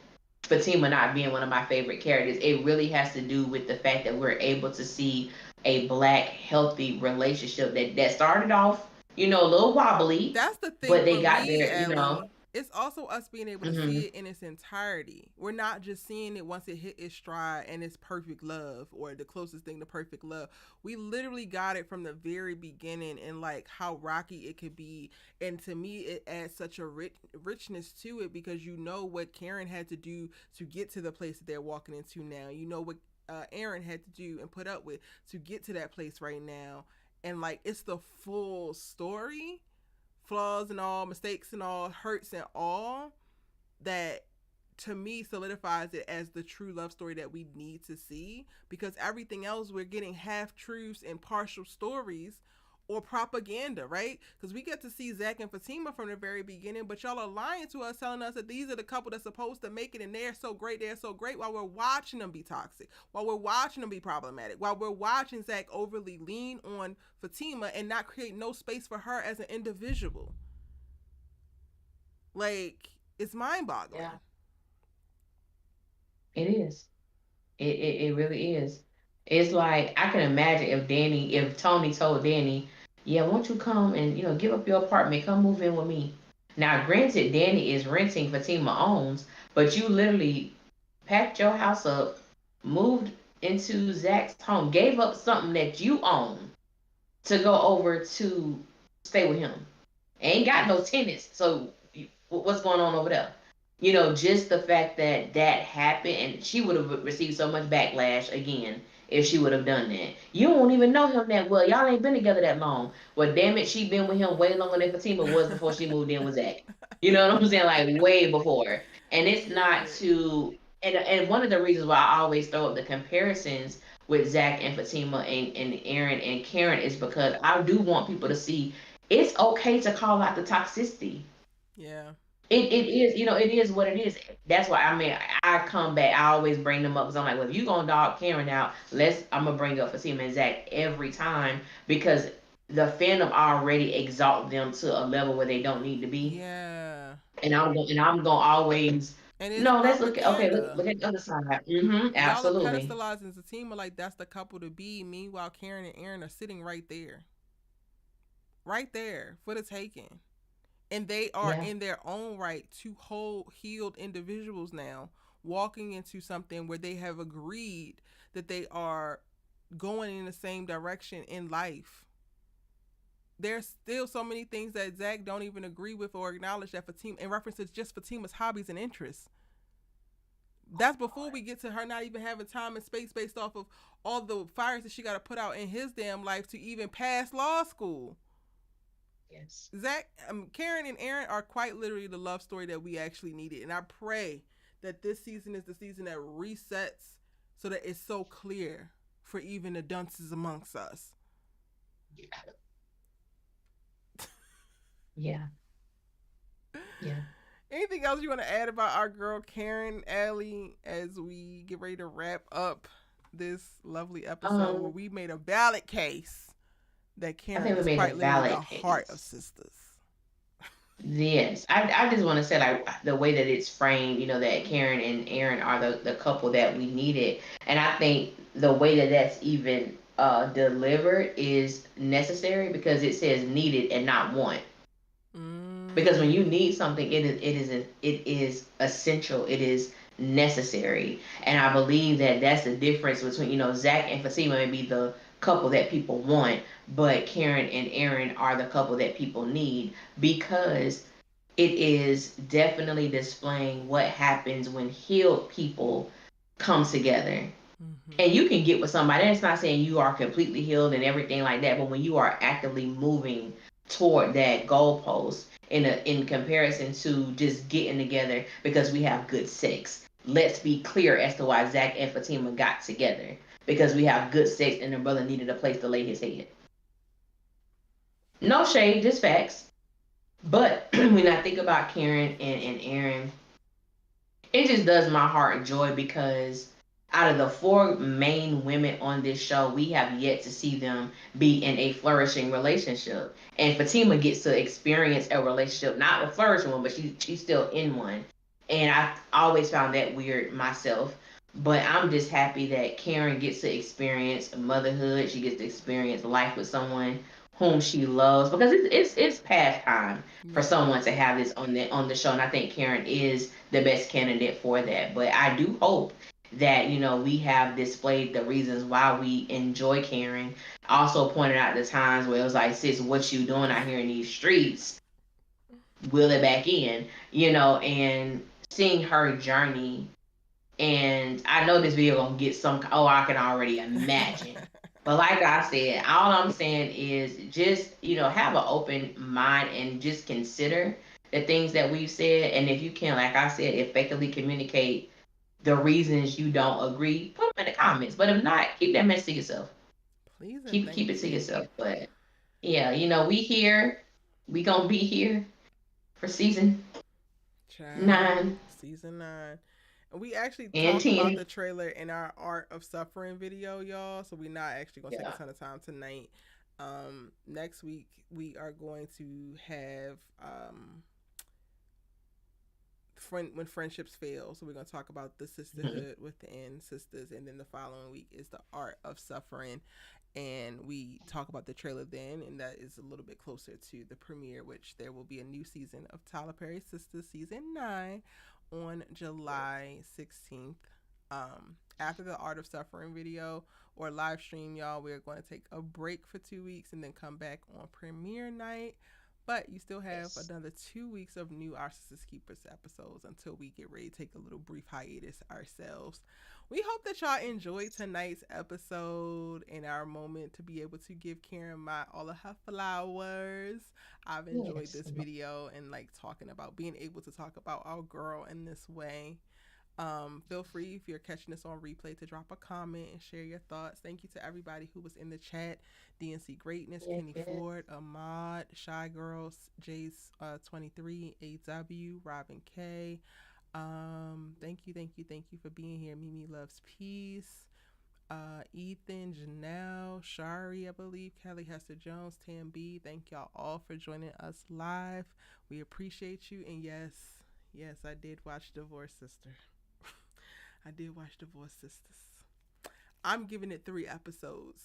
Fatima not being one of my favorite characters. It really has to do with the fact that we're able to see a black healthy relationship that started off, a little wobbly, That's the thing but for they got me, there. Ellie. It's also us being able to see Hmm. it in its entirety. We're not just seeing it once it hit its stride and it's perfect love or the closest thing to perfect love. We literally got it from the very beginning and like how rocky it could be. And to me, it adds such a richness to it because you know what Karen had to do to get to the place that they're walking into now. You know what Aaron had to do and put up with to get to that place right now. And like it's the full story, flaws and all, mistakes and all, hurts and all, that to me solidifies it as the true love story that we need to see, because everything else we're getting half truths and partial stories or propaganda, right? Because we get to see Zach and Fatima from the very beginning, but y'all are lying to us, telling us that these are the couple that's supposed to make it and they're so great, while we're watching them be toxic, while we're watching them be problematic, while we're watching Zach overly lean on Fatima and not create no space for her as an individual. Like, it's mind Yeah, boggling. it is. It really is. It's like, I can imagine if Tony told Danny, "Yeah, won't you come and give up your apartment, come move in with me." Now, granted, Danny is renting, Fatima owns, but you literally packed your house up, moved into Zach's home, gave up something that you own to go over to stay with him. Ain't got no tenants, so what's going on over there? Just the fact that that happened, and she would have received so much backlash again if she would have done that. You don't even know him that well. Y'all ain't been together that long. Well, damn it, she been with him way longer than Fatima was before she moved in with Zach. You know what I'm saying? Like, way before. And I it's get not it. to, and one of the reasons why I always throw up the comparisons with Zach and Fatima and Aaron and Karen is because I do want people to see it's okay to call out the toxicity. Yeah. It is, it is what it is. That's why, I mean, I come back. I always bring them up because I'm like, well, if you gonna dog Karen out, I'm gonna bring up Fatima and Zach every time, because the fandom already exalt them to a level where they don't need to be. Yeah. And I'm gonna always, And it's no. Let's look at, okay. Look propaganda. at the other side. Mm-hmm. Y'all are Absolutely. pedestalizing Fatima like that's the couple to be. Meanwhile, Karen and Aaron are sitting right there. Right there for the taking. And they are Yeah. in their own right two whole healed individuals now, walking into something where they have agreed that they are going in the same direction in life. There's still so many things that Zach don't even agree with or acknowledge that Fatima, in reference to just Fatima's hobbies and interests. That's before we get to her not even having time and space based off of all the fires that she got to put out in his damn life to even pass law school. Yes. Zach, Karen and Aaron are quite literally the love story that we actually needed. And I pray that this season is the season that resets so that it's so clear for even the dunces amongst us. Yeah. Yeah. Anything else you want to add about our girl Karen, Allie, as we get ready to wrap up this lovely episode where Um, we made a valid case that I Karen think we is made a quite literally the valid heart of case. Sistas? Yes, I just want to say like the way that it's framed, that Karen and Aaron are the couple that we needed, and I think the way that that's even delivered is necessary because it says needed and not want. Because when you Mm. need something, it is essential. It is necessary, and I believe that that's the difference between Zach and Fatima may be the couple that people want, but Karen and Aaron are the couple that people need because it is definitely displaying what happens when healed people come together. And Mm-hmm. you can get with somebody. And it's not saying you are completely healed and everything like that, but when you are actively moving toward that goalpost in comparison to just getting together because we have good sex. Let's be clear as to why Zach and Fatima got together. Because we have good sex and the brother needed a place to lay his head. No shade, just facts. But when I think about Karen and Aaron, it just does my heart joy because out of the four main women on this show, we have yet to see them be in a flourishing relationship. And Fatima gets to experience a relationship, not a flourishing one, but she's still in one. And I always found that weird myself. But I'm just happy that Karen gets to experience motherhood. She gets to experience life with someone whom she loves because it's past time for Yeah. someone to have this on the show, and I think Karen is the best candidate for that. But I do hope that we have displayed the reasons why we enjoy Karen. Also pointed out the times where it was like, sis, what you doing out here in these streets? Will it back in, and seeing her journey. And I know this video gonna get some. Oh, I can already imagine. But like I said, all I'm saying is just have an open mind and just consider the things that we've said. And if you can, like I said, effectively communicate the reasons you don't agree, put them in the comments. But if not, keep that mess to yourself. Please and Keep thank it to you. yourself. But yeah, we here. We gonna be here for season Child, 9 season 9. And we actually and talk about 10. the trailer in our Art of Suffering video, y'all. So we're not actually gonna take a Yeah. ton of time tonight. Next week we are going to have when friendships fail. So we're gonna talk about the sisterhood within sisters, and then the following week is the art of suffering, and we talk about the trailer then, and that is a little bit closer to the premiere, which there will be a new season of Tyler Perry Sisters season 9 on July 16th. After the Art of Suffering video or live stream, y'all, we're going to take a break for 2 weeks and then come back on premiere night. But you still have Yes. another 2 weeks of new Our Sisters Keepers episodes until we get ready to take a little brief hiatus ourselves. We hope that y'all enjoyed tonight's episode and our moment to be able to give Karen all of her flowers. I've enjoyed Yes. this video and like talking about being able to talk about our girl in this way. Feel free if you're catching this on replay to drop a comment and share your thoughts. Thank you to everybody who was in the chat. DNC Greatness, Yes. Kenny Yes. Ford, Ahmad, Shy Girls, Jace 23, AW, Robin K. Thank you for being here. Mimi Loves Peace. Ethan, Janelle, Shari, I believe, Kelly Hester Jones, Tam B. Thank y'all all for joining us live. We appreciate you. And yes, I did watch Divorce Sister. I did watch Divorce Sisters. I'm giving it 3 episodes.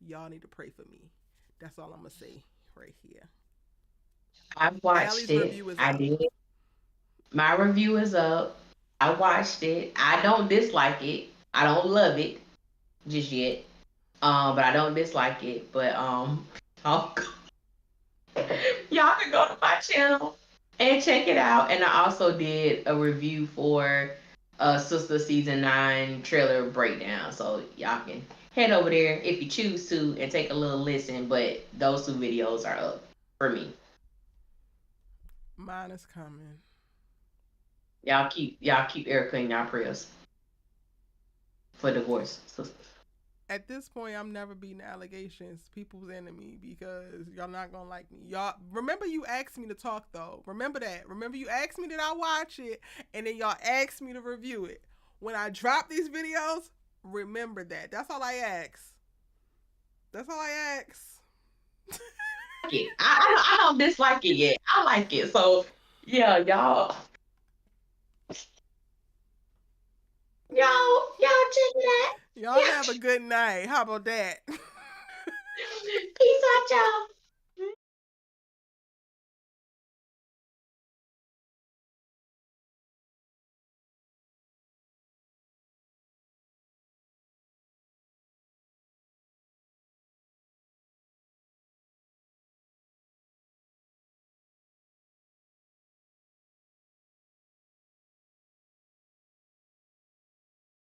Y'all need to pray for me. That's all I'm gonna say right here. I've watched Allie's it. review is I up. did. My review is up. I watched it. I don't dislike it. I don't love it just yet. But I don't dislike it. But I'll y'all can go to my channel and check it out. And I also did a review for Sister Season 9 trailer breakdown. So y'all can head over there if you choose to and take a little listen. But those two videos are up for me. Mine is coming. Y'all keep Erica in y'all prayers for divorce. Sister. At this point, I'm never beating allegations, people's enemy, because y'all not gonna like me. Y'all remember you asked me to talk though. Remember that. Remember you asked me that I watch it, and then y'all asked me to review it. When I drop these videos, remember that. That's all I ask. That's all I ask. it. I don't dislike it yet. I like it. So yeah, y'all check it out. Y'all have a good night. How about that? Peace out, y'all.